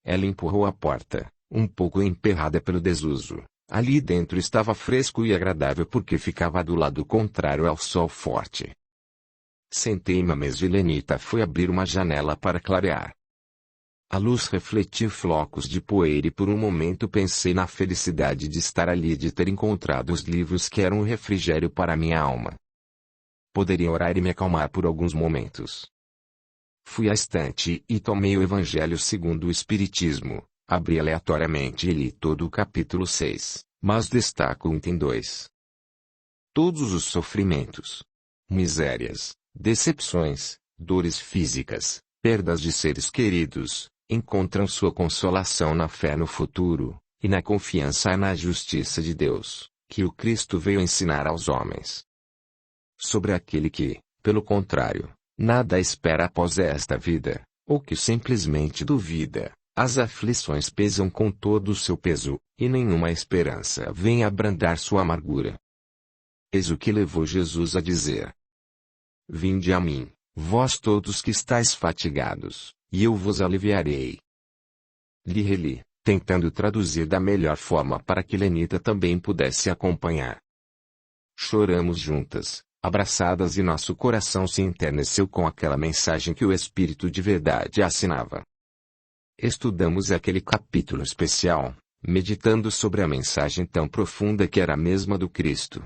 Ela empurrou a porta, um pouco emperrada pelo desuso. Ali dentro estava fresco e agradável porque ficava do lado contrário ao sol forte. Sentei-me à mesa e Lenita foi abrir uma janela para clarear. A luz refletiu flocos de poeira e por um momento pensei na felicidade de estar ali e de ter encontrado os livros que eram um refrigério para minha alma. Poderia orar e me acalmar por alguns momentos. Fui à estante e tomei o Evangelho segundo o Espiritismo, abri aleatoriamente e li todo o capítulo 6, mas destaco o item 2. Todos os sofrimentos, misérias, decepções, dores físicas, perdas de seres queridos, encontram sua consolação na fé no futuro, e na confiança na justiça de Deus, que o Cristo veio ensinar aos homens. Sobre aquele que, pelo contrário, nada espera após esta vida, ou que simplesmente duvida, as aflições pesam com todo o seu peso, e nenhuma esperança vem abrandar sua amargura. Eis o que levou Jesus a dizer: Vinde a mim, vós todos que estáis fatigados, e eu vos aliviarei. Li e reli, tentando traduzir da melhor forma para que Lenita também pudesse acompanhar. Choramos juntas, abraçadas e nosso coração se enterneceu com aquela mensagem que o Espírito de verdade assinava. Estudamos aquele capítulo especial, meditando sobre a mensagem tão profunda que era a mesma do Cristo.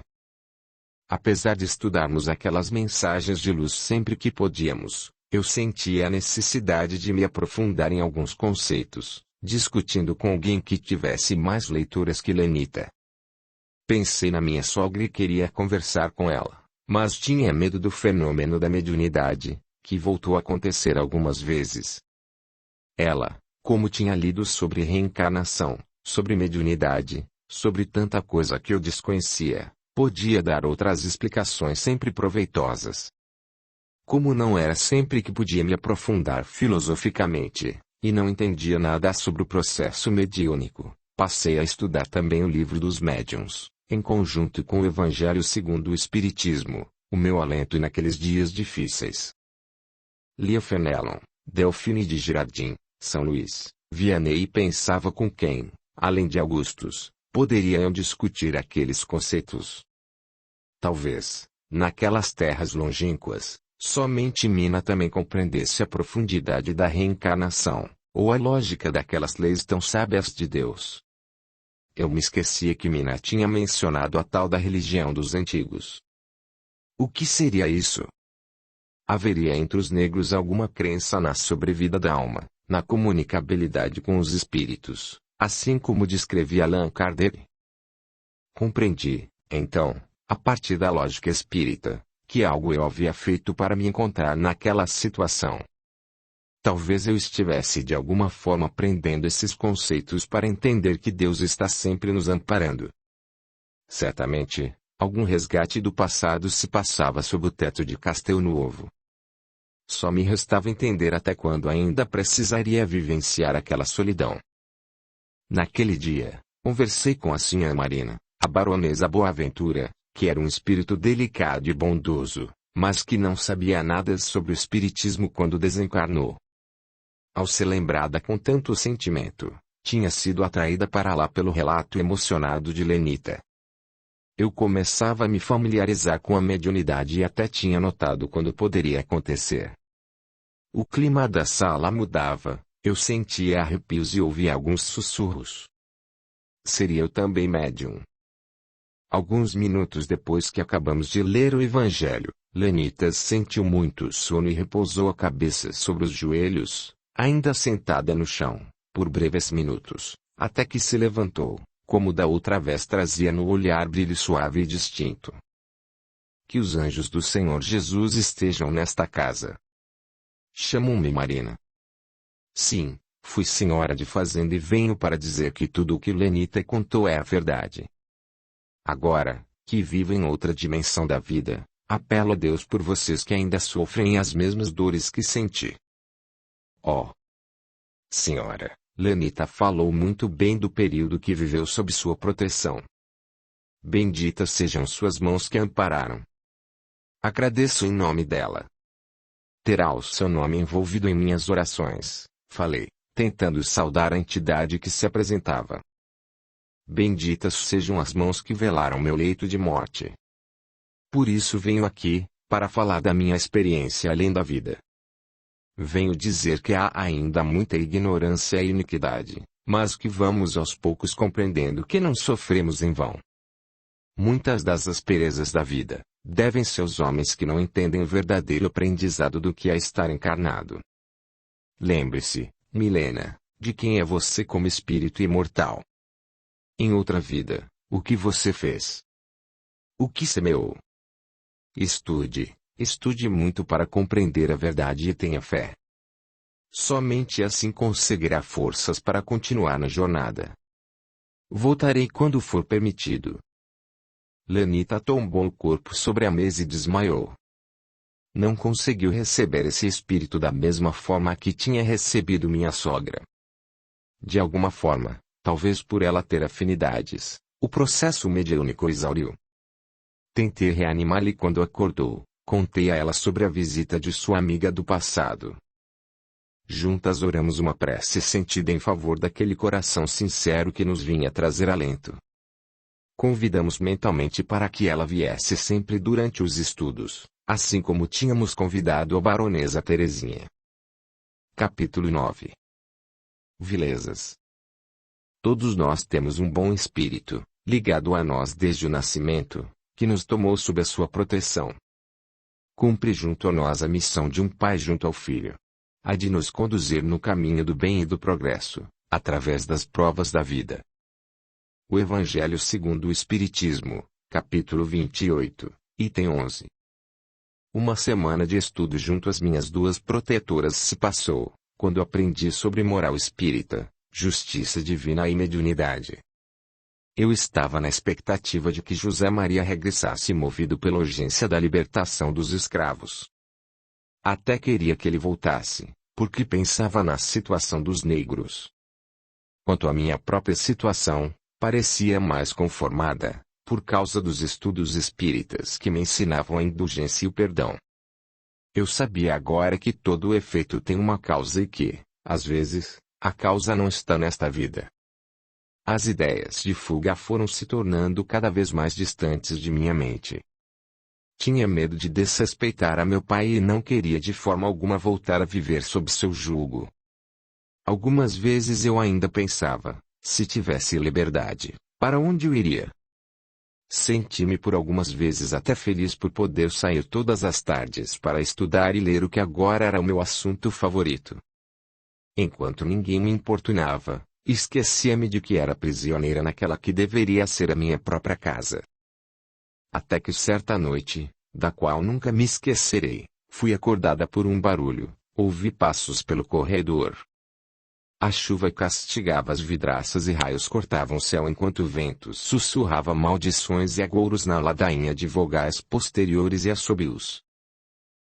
Apesar de estudarmos aquelas mensagens de luz sempre que podíamos, eu sentia a necessidade de me aprofundar em alguns conceitos, discutindo com alguém que tivesse mais leituras que Lenita. Pensei na minha sogra e queria conversar com ela, mas tinha medo do fenômeno da mediunidade, que voltou a acontecer algumas vezes. Ela, como tinha lido sobre reencarnação, sobre mediunidade, sobre tanta coisa que eu desconhecia, podia dar outras explicações sempre proveitosas. Como não era sempre que podia me aprofundar filosoficamente, e não entendia nada sobre o processo mediúnico, passei a estudar também o livro dos médiuns, em conjunto com o Evangelho segundo o Espiritismo, o meu alento naqueles dias difíceis. Lia Fenelon, Delfine de Girardin, São Luís, Vianney e pensava com quem, além de Augustus, poderia eu discutir aqueles conceitos. Talvez, naquelas terras longínquas, somente Mina também compreendesse a profundidade da reencarnação, ou a lógica daquelas leis tão sábias de Deus. Eu me esquecia que Mina tinha mencionado a tal da religião dos antigos. O que seria isso? Haveria entre os negros alguma crença na sobrevida da alma, na comunicabilidade com os espíritos, assim como descrevia Allan Kardec? Compreendi, então, a partir da lógica espírita, que algo eu havia feito para me encontrar naquela situação. Talvez eu estivesse de alguma forma aprendendo esses conceitos para entender que Deus está sempre nos amparando. Certamente, algum resgate do passado se passava sob o teto de Castelo Novo. Só me restava entender até quando ainda precisaria vivenciar aquela solidão. Naquele dia, conversei com a Sinhá Marina, a baronesa Boaventura, que era um espírito delicado e bondoso, mas que não sabia nada sobre o espiritismo quando desencarnou. Ao ser lembrada com tanto sentimento, tinha sido atraída para lá pelo relato emocionado de Lenita. Eu começava a me familiarizar com a mediunidade e até tinha notado quando poderia acontecer. O clima da sala mudava, eu sentia arrepios e ouvia alguns sussurros. Seria eu também médium? Alguns minutos depois que acabamos de ler o Evangelho, Lenita sentiu muito sono e repousou a cabeça sobre os joelhos, ainda sentada no chão, por breves minutos, até que se levantou, como da outra vez trazia no olhar brilho suave e distinto. Que os anjos do Senhor Jesus estejam nesta casa. Chamou-me Marina. Sim, fui senhora de fazenda e venho para dizer que tudo o que Lenita contou é a verdade. Agora, que vivo em outra dimensão da vida, apelo a Deus por vocês que ainda sofrem as mesmas dores que senti. Oh! Senhora, Lenita falou muito bem do período que viveu sob sua proteção. Benditas sejam suas mãos que a ampararam. Agradeço em nome dela. Terá o seu nome envolvido em minhas orações, falei, tentando saudar a entidade que se apresentava. Benditas sejam as mãos que velaram meu leito de morte. Por isso venho aqui, para falar da minha experiência além da vida. Venho dizer que há ainda muita ignorância e iniquidade, mas que vamos aos poucos compreendendo que não sofremos em vão. Muitas das asperezas da vida devem-se aos homens que não entendem o verdadeiro aprendizado do que é estar encarnado. Lembre-se, Milena, de quem é você como espírito imortal. Em outra vida, o que você fez? O que semeou? Estude muito para compreender a verdade e tenha fé. Somente assim conseguirá forças para continuar na jornada. Voltarei quando for permitido. Lenita tombou o corpo sobre a mesa e desmaiou. Não conseguiu receber esse espírito da mesma forma que tinha recebido minha sogra. De alguma forma, talvez por ela ter afinidades, o processo mediúnico exauriu. Tentei reanimá-la e quando acordou, contei a ela sobre a visita de sua amiga do passado. Juntas oramos uma prece sentida em favor daquele coração sincero que nos vinha trazer alento. Convidamos mentalmente para que ela viesse sempre durante os estudos, assim como tínhamos convidado a baronesa Terezinha. Capítulo 9. Vilezas. Todos nós temos um bom espírito, ligado a nós desde o nascimento, que nos tomou sob a sua proteção. Cumpre junto a nós a missão de um pai junto ao filho. Há de nos conduzir no caminho do bem e do progresso, através das provas da vida. O Evangelho segundo o Espiritismo, capítulo 28, item 11. Uma semana de estudo junto às minhas duas protetoras se passou, quando aprendi sobre moral espírita, justiça divina e mediunidade. Eu estava na expectativa de que José Maria regressasse movido pela urgência da libertação dos escravos. Até queria que ele voltasse, porque pensava na situação dos negros. Quanto à minha própria situação, parecia mais conformada, por causa dos estudos espíritas que me ensinavam a indulgência e o perdão. Eu sabia agora que todo o efeito tem uma causa e que, às vezes, a causa não está nesta vida. As ideias de fuga foram se tornando cada vez mais distantes de minha mente. Tinha medo de desrespeitar a meu pai e não queria de forma alguma voltar a viver sob seu jugo. Algumas vezes eu ainda pensava, se tivesse liberdade, para onde eu iria? Senti-me por algumas vezes até feliz por poder sair todas as tardes para estudar e ler o que agora era o meu assunto favorito. Enquanto ninguém me importunava, esquecia-me de que era prisioneira naquela que deveria ser a minha própria casa. Até que certa noite, da qual nunca me esquecerei, fui acordada por um barulho, ouvi passos pelo corredor. A chuva castigava as vidraças e raios cortavam o céu enquanto o vento sussurrava maldições e agouros na ladainha de vogais posteriores e assobios.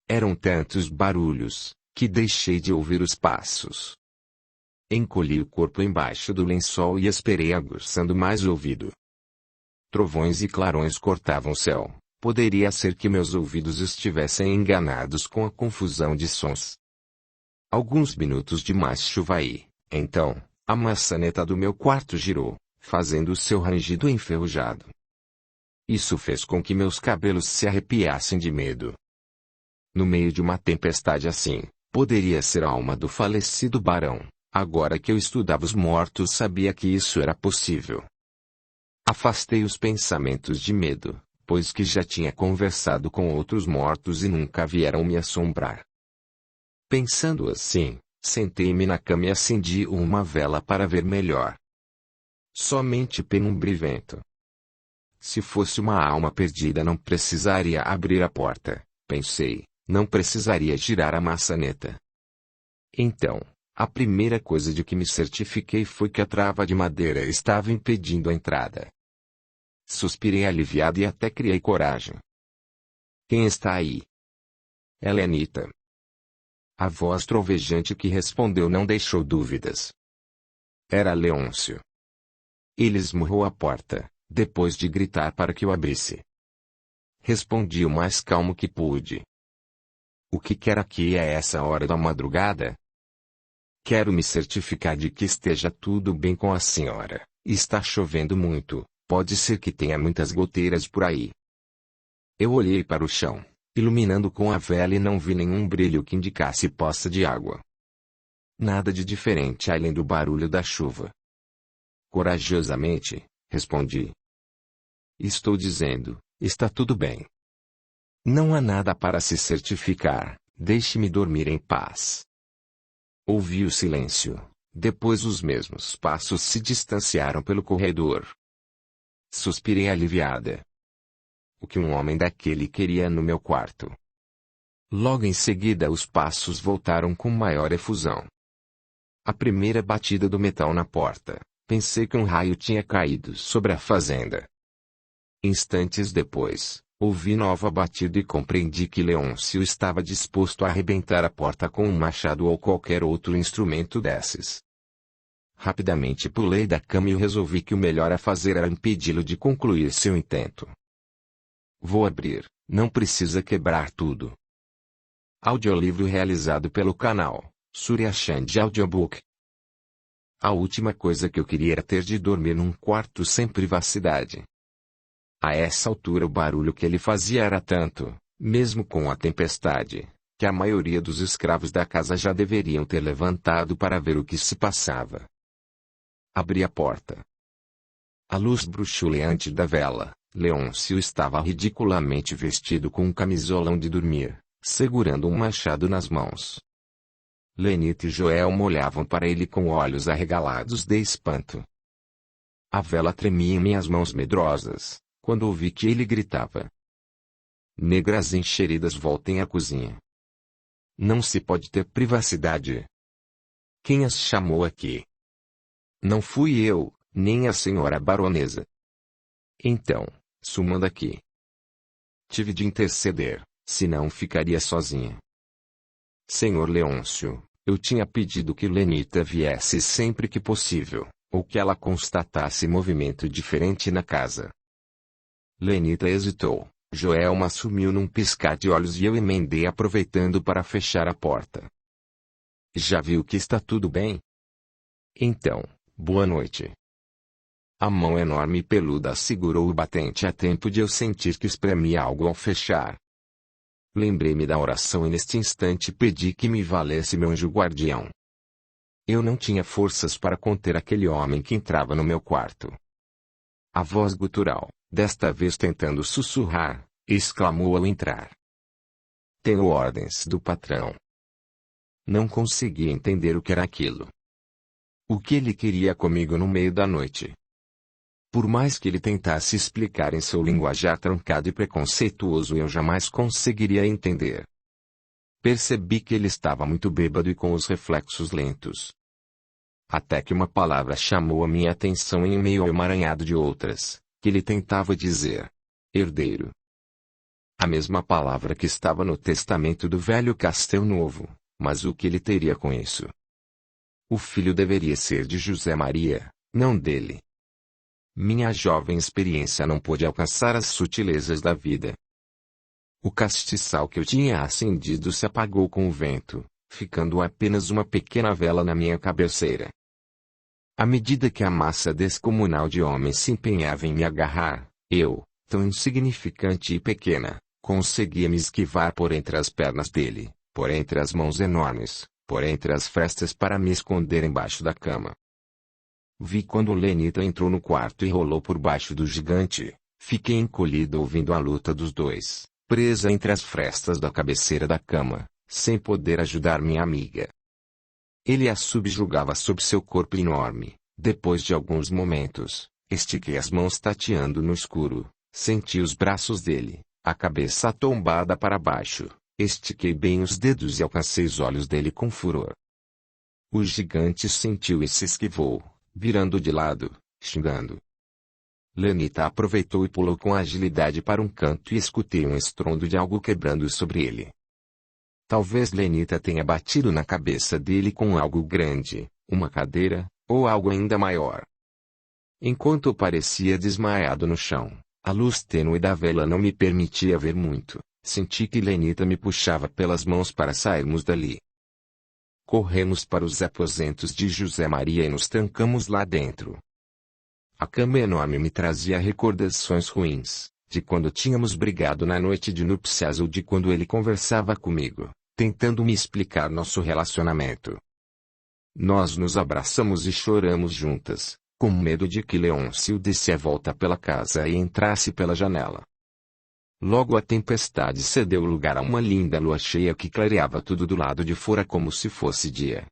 Eram tantos barulhos, que deixei de ouvir os passos. Encolhi o corpo embaixo do lençol e esperei aguçando mais o ouvido. Trovões e clarões cortavam o céu. Poderia ser que meus ouvidos estivessem enganados com a confusão de sons. Alguns minutos de mais chuva e, então, a maçaneta do meu quarto girou, fazendo o seu rangido enferrujado. Isso fez com que meus cabelos se arrepiassem de medo. No meio de uma tempestade assim, poderia ser a alma do falecido barão. Agora que eu estudava os mortos, sabia que isso era possível. Afastei os pensamentos de medo, pois que já tinha conversado com outros mortos e nunca vieram me assombrar. Pensando assim, sentei-me na cama e acendi uma vela para ver melhor. Somente penumbra e vento. Se fosse uma alma perdida não precisaria abrir a porta, pensei, não precisaria girar a maçaneta. Então, a primeira coisa de que me certifiquei foi que a trava de madeira estava impedindo a entrada. Suspirei aliviado e até criei coragem. Quem está aí? Helenita. A voz trovejante que respondeu não deixou dúvidas. Era Leôncio. Ele esmurrou a porta, depois de gritar para que eu abrisse. Respondi o mais calmo que pude. O que quer aqui a essa hora da madrugada? Quero me certificar de que esteja tudo bem com a senhora. Está chovendo muito, pode ser que tenha muitas goteiras por aí. Eu olhei para o chão, iluminando com a vela e não vi nenhum brilho que indicasse poça de água. Nada de diferente além do barulho da chuva. Corajosamente, respondi. Estou dizendo, está tudo bem. Não há nada para se certificar, deixe-me dormir em paz. Ouvi o silêncio, depois os mesmos passos se distanciaram pelo corredor. Suspirei aliviada. O que um homem daquele queria no meu quarto? Logo em seguida os passos voltaram com maior efusão. A primeira batida do metal na porta, pensei que um raio tinha caído sobre a fazenda. Instantes depois, ouvi nova batida e compreendi que Leôncio estava disposto a arrebentar a porta com um machado ou qualquer outro instrumento desses. Rapidamente pulei da cama e resolvi que o melhor a fazer era impedi-lo de concluir seu intento. Vou abrir, não precisa quebrar tudo. Audiolivro realizado pelo canal Surya Chand Audiobook. A última coisa que eu queria era ter de dormir num quarto sem privacidade. A essa altura o barulho que ele fazia era tanto, mesmo com a tempestade, que a maioria dos escravos da casa já deveriam ter levantado para ver o que se passava. Abri a porta. À luz bruxuleante da vela, Leôncio estava ridiculamente vestido com um camisolão de dormir, segurando um machado nas mãos. Lenita e Joelma olhavam para ele com olhos arregalados de espanto. A vela tremia em minhas mãos medrosas, quando ouvi que ele gritava. Negras encheridas voltem à cozinha. Não se pode ter privacidade. Quem as chamou aqui? Não fui eu, nem a senhora baronesa. Então, sumam daqui. Tive de interceder, senão ficaria sozinha. Senhor Leôncio, eu tinha pedido que Lenita viesse sempre que possível, ou que ela constatasse movimento diferente na casa. Lenita hesitou, Joelma sumiu num piscar de olhos e eu emendei aproveitando para fechar a porta. Já viu que está tudo bem? Então, boa noite. A mão enorme e peluda segurou o batente a tempo de eu sentir que espremia algo ao fechar. Lembrei-me da oração e neste instante pedi que me valesse meu anjo guardião. Eu não tinha forças para conter aquele homem que entrava no meu quarto. A voz gutural, desta vez tentando sussurrar, exclamou ao entrar. Tenho ordens do patrão. Não conseguia entender o que era aquilo. O que ele queria comigo no meio da noite? Por mais que ele tentasse explicar em seu linguajar trancado e preconceituoso, eu jamais conseguiria entender. Percebi que ele estava muito bêbado e com os reflexos lentos. Até que uma palavra chamou a minha atenção em meio ao emaranhado de outras, que ele tentava dizer. Herdeiro. A mesma palavra que estava no testamento do velho Castelnovo, mas o que ele teria com isso? O filho deveria ser de José Maria, não dele. Minha jovem experiência não pôde alcançar as sutilezas da vida. O castiçal que eu tinha acendido se apagou com o vento, ficando apenas uma pequena vela na minha cabeceira. À medida que a massa descomunal de homens se empenhava em me agarrar, eu, tão insignificante e pequena, conseguia me esquivar por entre as pernas dele, por entre as mãos enormes, por entre as frestas para me esconder embaixo da cama. Vi quando Lenita entrou no quarto e rolou por baixo do gigante. Fiquei encolhido ouvindo a luta dos dois, presa entre as frestas da cabeceira da cama, sem poder ajudar minha amiga. Ele a subjugava sob seu corpo enorme. Depois de alguns momentos, estiquei as mãos tateando no escuro, senti os braços dele, a cabeça tombada para baixo, estiquei bem os dedos e alcancei os olhos dele com furor. O gigante sentiu e se esquivou, virando de lado, xingando. Lenita aproveitou e pulou com agilidade para um canto e escutei um estrondo de algo quebrando sobre ele. Talvez Lenita tenha batido na cabeça dele com algo grande, uma cadeira, ou algo ainda maior. Enquanto eu parecia desmaiado no chão, a luz tênue da vela não me permitia ver muito, senti que Lenita me puxava pelas mãos para sairmos dali. Corremos para os aposentos de José Maria e nos trancamos lá dentro. A cama enorme me trazia recordações ruins, de quando tínhamos brigado na noite de núpcias ou de quando ele conversava comigo, tentando me explicar nosso relacionamento. Nós nos abraçamos e choramos juntas, com medo de que Leôncio desse a volta pela casa e entrasse pela janela. Logo a tempestade cedeu lugar a uma linda lua cheia que clareava tudo do lado de fora como se fosse dia.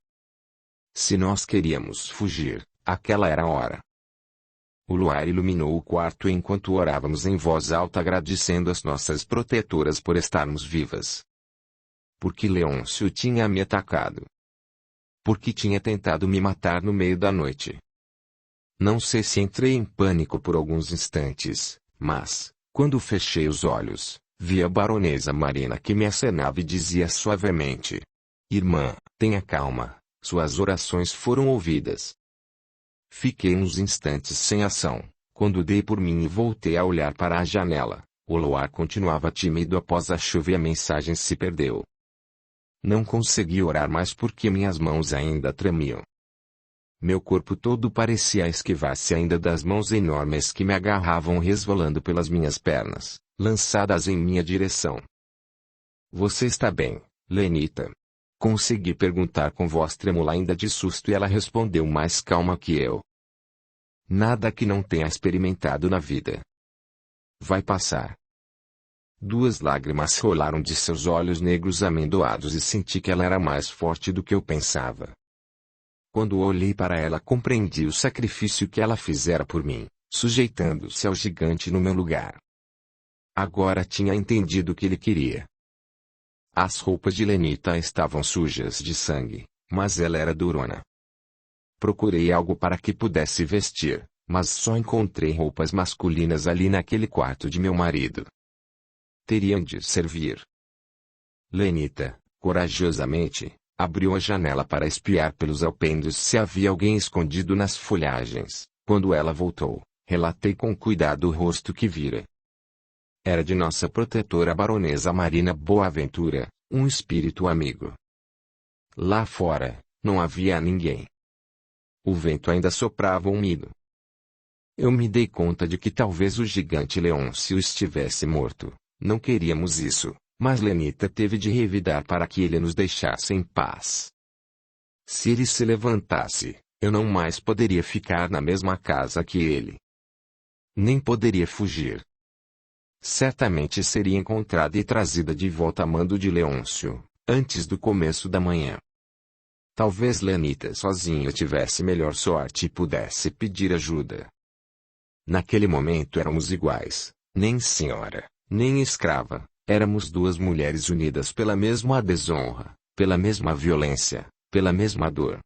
Se nós queríamos fugir, aquela era a hora. O luar iluminou o quarto enquanto orávamos em voz alta agradecendo às nossas protetoras por estarmos vivas. Porque Leôncio tinha me atacado. Porque tinha tentado me matar no meio da noite. Não sei se entrei em pânico por alguns instantes, mas, quando fechei os olhos, vi a baronesa Marina que me acenava e dizia suavemente: Irmã, tenha calma, suas orações foram ouvidas. Fiquei uns instantes sem ação, quando dei por mim e voltei a olhar para a janela. O luar continuava tímido após a chuva e a mensagem se perdeu. Não consegui orar mais porque minhas mãos ainda tremiam. Meu corpo todo parecia esquivar-se ainda das mãos enormes que me agarravam resvalando pelas minhas pernas, lançadas em minha direção. Você está bem, Lenita? Consegui perguntar com voz trêmula ainda de susto e ela respondeu mais calma que eu. Nada que não tenha experimentado na vida. Vai passar. 2 lágrimas rolaram de seus olhos negros amendoados e senti que ela era mais forte do que eu pensava. Quando olhei para ela compreendi o sacrifício que ela fizera por mim, sujeitando-se ao gigante no meu lugar. Agora tinha entendido o que ele queria. As roupas de Lenita estavam sujas de sangue, mas ela era durona. Procurei algo para que pudesse vestir, mas só encontrei roupas masculinas ali naquele quarto de meu marido. Teriam de servir. Lenita, corajosamente, abriu a janela para espiar pelos alpendres se havia alguém escondido nas folhagens. Quando ela voltou, relatei com cuidado o rosto que vira. Era de nossa protetora baronesa Marina Boaventura, um espírito amigo. Lá fora, não havia ninguém. O vento ainda soprava úmido. Eu me dei conta de que talvez o gigante Leôncio estivesse morto. Não queríamos isso, mas Lenita teve de revidar para que ele nos deixasse em paz. Se ele se levantasse, eu não mais poderia ficar na mesma casa que ele. Nem poderia fugir. Certamente seria encontrada e trazida de volta a mando de Leôncio, antes do começo da manhã. Talvez Lenita sozinha tivesse melhor sorte e pudesse pedir ajuda. Naquele momento éramos iguais, nem senhora, nem escrava, éramos 2 mulheres unidas pela mesma desonra, pela mesma violência, pela mesma dor.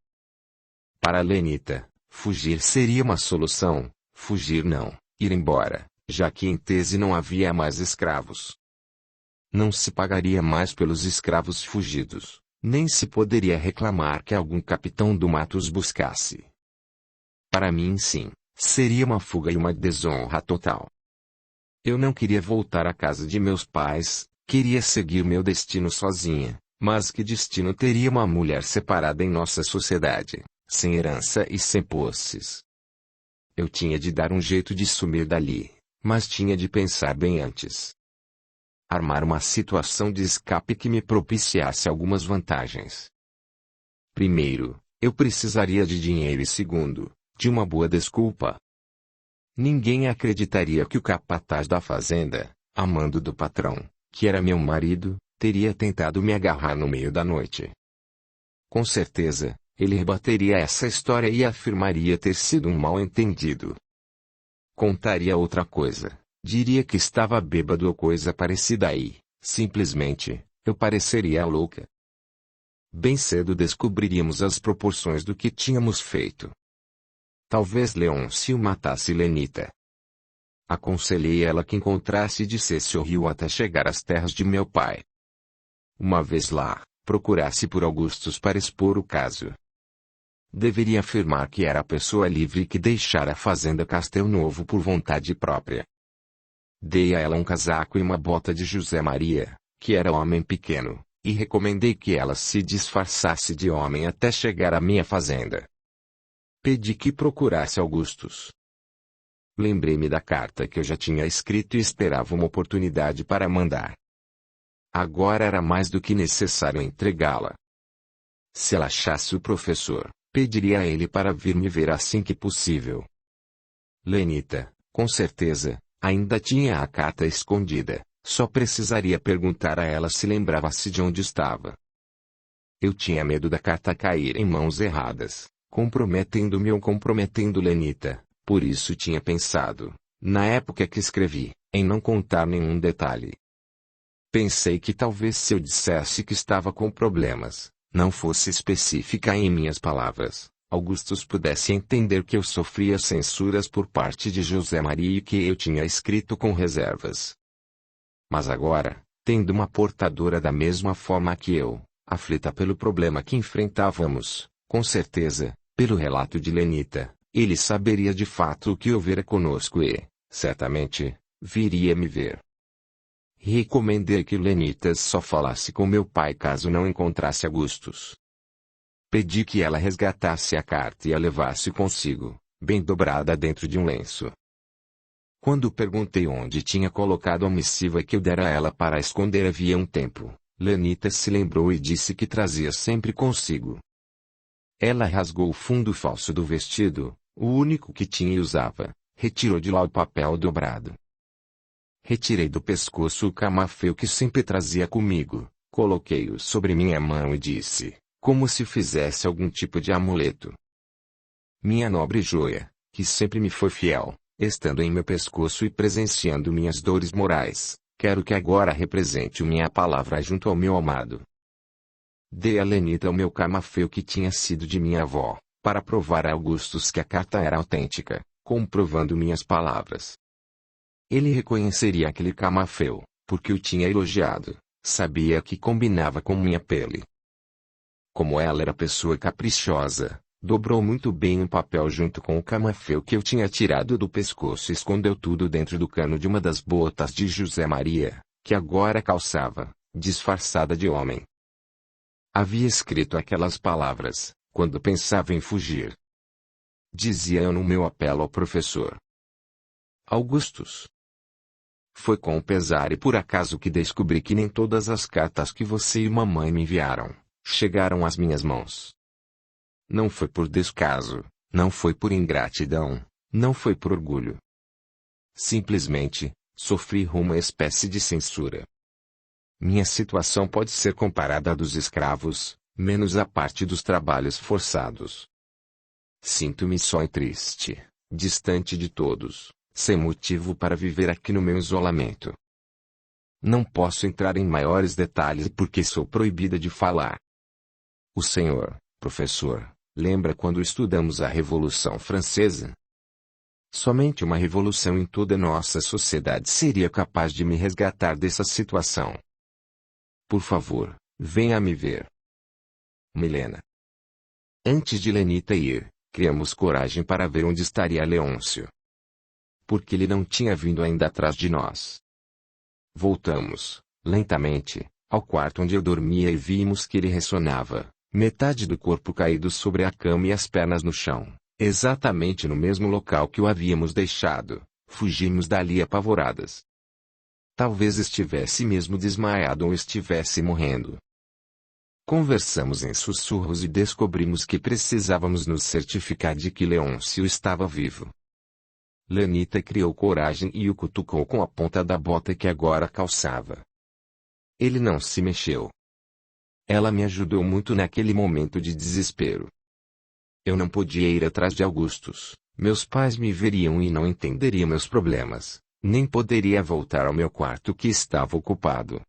Para Lenita, fugir seria uma solução, fugir não, ir embora, já que em tese não havia mais escravos. Não se pagaria mais pelos escravos fugidos, nem se poderia reclamar que algum capitão do mato os buscasse. Para mim sim, seria uma fuga e uma desonra total. Eu não queria voltar à casa de meus pais, queria seguir meu destino sozinha, mas que destino teria uma mulher separada em nossa sociedade, sem herança e sem posses? Eu tinha de dar um jeito de sumir dali, mas tinha de pensar bem antes. Armar uma situação de escape que me propiciasse algumas vantagens. Primeiro, eu precisaria de dinheiro e segundo, de uma boa desculpa. Ninguém acreditaria que o capataz da fazenda, a mando do patrão, que era meu marido, teria tentado me agarrar no meio da noite. Com certeza, ele rebateria essa história e afirmaria ter sido um mal-entendido. Contaria outra coisa, diria que estava bêbado ou coisa parecida aí, simplesmente, eu pareceria louca. Bem cedo descobriríamos as proporções do que tínhamos feito. Talvez Leôncio matasse Lenita. Aconselhei ela que encontrasse e descesse o rio até chegar às terras de meu pai. Uma vez lá, procurasse por Augustus para expor o caso. Deveria afirmar que era a pessoa livre que deixara a fazenda Castelnovo por vontade própria. Dei a ela um casaco e uma bota de José Maria, que era homem pequeno, e recomendei que ela se disfarçasse de homem até chegar à minha fazenda. Pedi que procurasse Augustus. Lembrei-me da carta que eu já tinha escrito e esperava uma oportunidade para mandar. Agora era mais do que necessário entregá-la. Se ela achasse o professor, pediria a ele para vir me ver assim que possível. Lenita, com certeza, ainda tinha a carta escondida, só precisaria perguntar a ela se lembrava-se de onde estava. Eu tinha medo da carta cair em mãos erradas, comprometendo-me ou comprometendo Lenita, por isso tinha pensado, na época que escrevi, em não contar nenhum detalhe. Pensei que talvez se eu dissesse que estava com problemas, não fosse específica em minhas palavras, Augustus pudesse entender que eu sofria censuras por parte de José Maria e que eu tinha escrito com reservas. Mas agora, tendo uma portadora da mesma forma que eu, aflita pelo problema que enfrentávamos, com certeza, pelo relato de Lenita, ele saberia de fato o que houvera conosco e, certamente, viria me ver. Recomendei que Lenita só falasse com meu pai caso não encontrasse Augustus. Pedi que ela resgatasse a carta e a levasse consigo, bem dobrada dentro de um lenço. Quando perguntei onde tinha colocado a missiva que eu dera a ela para esconder havia um tempo, Lenita se lembrou e disse que trazia sempre consigo. Ela rasgou o fundo falso do vestido, o único que tinha e usava, retirou de lá o papel dobrado. Retirei do pescoço o camafeu que sempre trazia comigo, coloquei-o sobre minha mão e disse, como se fizesse algum tipo de amuleto. Minha nobre joia, que sempre me foi fiel, estando em meu pescoço e presenciando minhas dores morais, quero que agora represente minha palavra junto ao meu amado. Dei a Lenita o meu camafeu que tinha sido de minha avó, para provar a Augustus que a carta era autêntica, comprovando minhas palavras. Ele reconheceria aquele camafeu, porque o tinha elogiado, sabia que combinava com minha pele. Como ela era pessoa caprichosa, dobrou muito bem o papel junto com o camafeu que eu tinha tirado do pescoço e escondeu tudo dentro do cano de uma das botas de José Maria, que agora calçava, disfarçada de homem. Havia escrito aquelas palavras, quando pensava em fugir. Dizia eu no meu apelo ao professor. Augustus. Foi com pesar e por acaso que descobri que nem todas as cartas que você e mamãe me enviaram, chegaram às minhas mãos. Não foi por descaso, não foi por ingratidão, não foi por orgulho. Simplesmente, sofri uma espécie de censura. Minha situação pode ser comparada à dos escravos, menos a parte dos trabalhos forçados. Sinto-me só e triste, distante de todos, sem motivo para viver aqui no meu isolamento. Não posso entrar em maiores detalhes porque sou proibida de falar. O senhor, professor, lembra quando estudamos a Revolução Francesa? Somente uma revolução em toda nossa sociedade seria capaz de me resgatar dessa situação. Por favor, venha me ver. Milena. Antes de Lenita ir, criamos coragem para ver onde estaria Leôncio. Porque ele não tinha vindo ainda atrás de nós. Voltamos, lentamente, ao quarto onde eu dormia e vimos que ele ressonava, metade do corpo caído sobre a cama e as pernas no chão, exatamente no mesmo local que o havíamos deixado. Fugimos dali apavoradas. Talvez estivesse mesmo desmaiado ou estivesse morrendo. Conversamos em sussurros e descobrimos que precisávamos nos certificar de que Leôncio estava vivo. Lenita criou coragem e o cutucou com a ponta da bota que agora calçava. Ele não se mexeu. Ela me ajudou muito naquele momento de desespero. Eu não podia ir atrás de Augustus, meus pais me veriam e não entenderiam meus problemas, nem poderia voltar ao meu quarto que estava ocupado.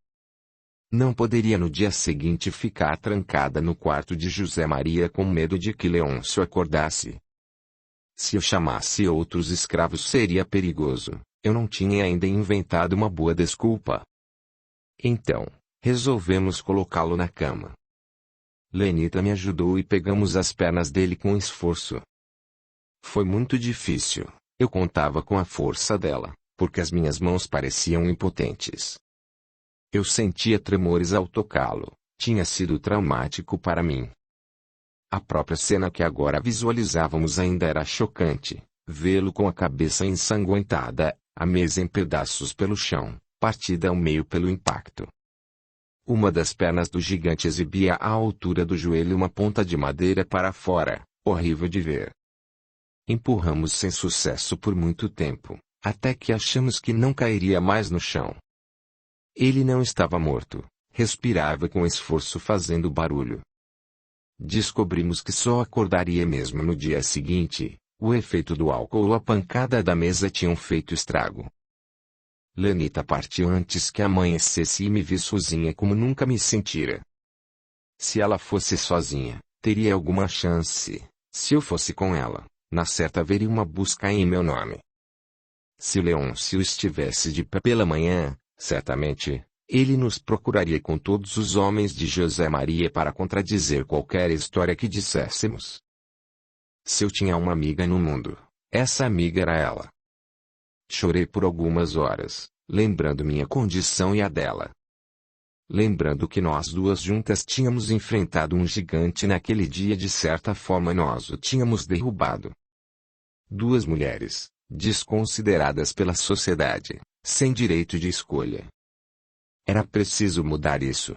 Não poderia no dia seguinte ficar trancada no quarto de José Maria com medo de que Leôncio acordasse. Se eu chamasse outros escravos seria perigoso, eu não tinha ainda inventado uma boa desculpa. Então, resolvemos colocá-lo na cama. Lenita me ajudou e pegamos as pernas dele com esforço. Foi muito difícil, eu contava com a força dela, porque as minhas mãos pareciam impotentes. Eu sentia tremores ao tocá-lo, tinha sido traumático para mim. A própria cena que agora visualizávamos ainda era chocante. Vê-lo com a cabeça ensanguentada, a mesa em pedaços pelo chão, partida ao meio pelo impacto. Uma das pernas do gigante exibia à altura do joelho uma ponta de madeira para fora, horrível de ver. Empurramos sem sucesso por muito tempo, até que achamos que não cairia mais no chão. Ele não estava morto, respirava com esforço fazendo barulho. Descobrimos que só acordaria mesmo no dia seguinte. O efeito do álcool ou a pancada da mesa tinham feito estrago. Lenita partiu antes que amanhecesse e me vi sozinha como nunca me sentira. Se ela fosse sozinha, teria alguma chance. Se eu fosse com ela, na certa haveria uma busca em meu nome. Se Leôncio estivesse de pé pela manhã, certamente, ele nos procuraria com todos os homens de José Maria para contradizer qualquer história que disséssemos. Se eu tinha uma amiga no mundo, essa amiga era ela. Chorei por algumas horas, lembrando minha condição e a dela. Lembrando que nós duas juntas tínhamos enfrentado um gigante naquele dia, de certa forma nós o tínhamos derrubado. Duas mulheres, desconsideradas pela sociedade, sem direito de escolha. Era preciso mudar isso.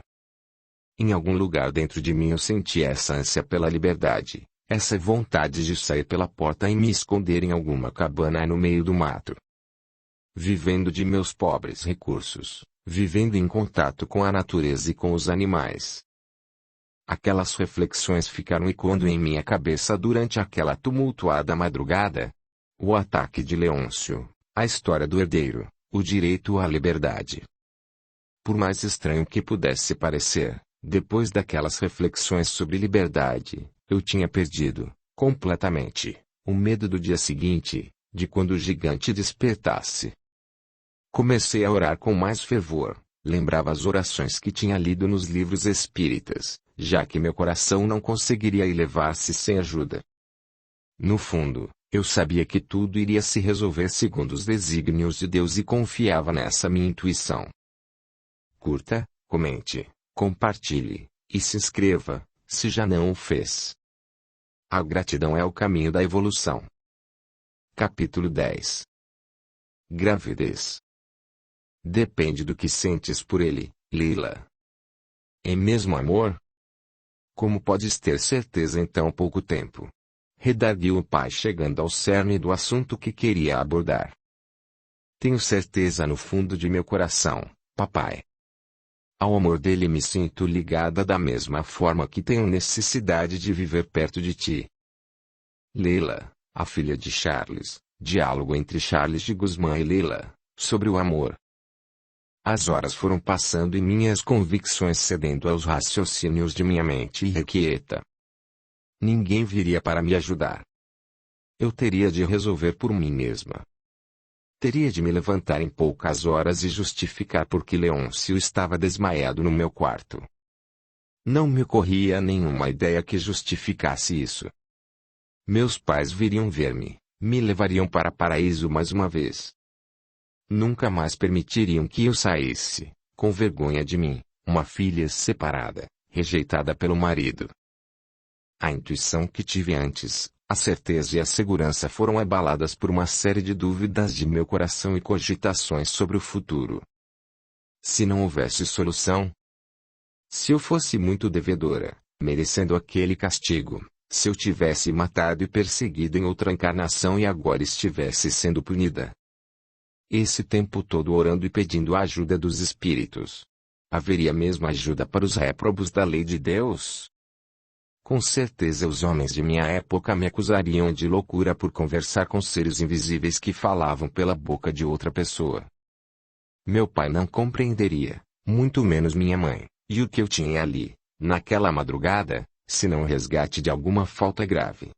Em algum lugar dentro de mim eu senti essa ânsia pela liberdade. Essa vontade de sair pela porta e me esconder em alguma cabana no meio do mato. Vivendo de meus pobres recursos, vivendo em contato com a natureza e com os animais. Aquelas reflexões ficaram ecoando em minha cabeça durante aquela tumultuada madrugada. O ataque de Leôncio, a história do herdeiro, o direito à liberdade. Por mais estranho que pudesse parecer, depois daquelas reflexões sobre liberdade, eu tinha perdido, completamente, o medo do dia seguinte, de quando o gigante despertasse. Comecei a orar com mais fervor, lembrava as orações que tinha lido nos livros espíritas, já que meu coração não conseguiria elevar-se sem ajuda. No fundo, eu sabia que tudo iria se resolver segundo os desígnios de Deus e confiava nessa minha intuição. Curta, comente, compartilhe, e se inscreva, se já não o fez. A gratidão é o caminho da evolução. Capítulo 10. Gravidez. Depende do que sentes por ele, Leila. É mesmo amor? Como podes ter certeza em tão pouco tempo? Redarguiu o pai, chegando ao cerne do assunto que queria abordar. Tenho certeza no fundo de meu coração, papai. Ao amor dele me sinto ligada da mesma forma que tenho necessidade de viver perto de ti. Leila, a filha de Charles, diálogo entre Charles de Guzmán e Leila, sobre o amor. As horas foram passando e minhas convicções cedendo aos raciocínios de minha mente irrequieta. Ninguém viria para me ajudar. Eu teria de resolver por mim mesma. Teria de me levantar em poucas horas e justificar por que Leôncio estava desmaiado no meu quarto. Não me ocorria nenhuma ideia que justificasse isso. Meus pais viriam ver-me, me levariam para paraíso mais uma vez. Nunca mais permitiriam que eu saísse, com vergonha de mim, uma filha separada, rejeitada pelo marido. A intuição que tive antes, a certeza e a segurança foram abaladas por uma série de dúvidas de meu coração e cogitações sobre o futuro. Se não houvesse solução? Se eu fosse muito devedora, merecendo aquele castigo, se eu tivesse matado e perseguido em outra encarnação e agora estivesse sendo punida? Esse tempo todo orando e pedindo a ajuda dos espíritos. Haveria mesmo ajuda para os réprobos da lei de Deus? Com certeza os homens de minha época me acusariam de loucura por conversar com seres invisíveis que falavam pela boca de outra pessoa. Meu pai não compreenderia, muito menos minha mãe, e o que eu tinha ali, naquela madrugada, senão o resgate de alguma falta grave.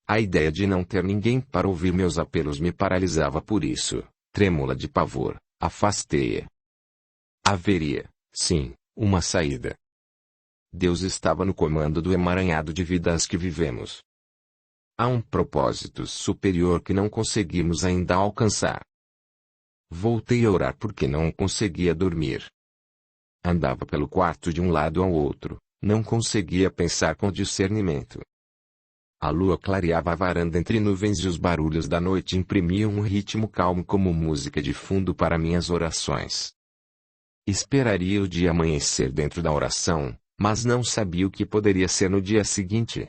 A ideia de não ter ninguém para ouvir meus apelos me paralisava, por isso, trêmula de pavor, afastei-a. Haveria, sim, uma saída. Deus estava no comando do emaranhado de vidas que vivemos. Há um propósito superior que não conseguimos ainda alcançar. Voltei a orar porque não conseguia dormir. Andava pelo quarto de um lado ao outro, não conseguia pensar com discernimento. A lua clareava a varanda entre nuvens e os barulhos da noite imprimiam um ritmo calmo como música de fundo para minhas orações. Esperaria o dia amanhecer dentro da oração, mas não sabia o que poderia ser no dia seguinte.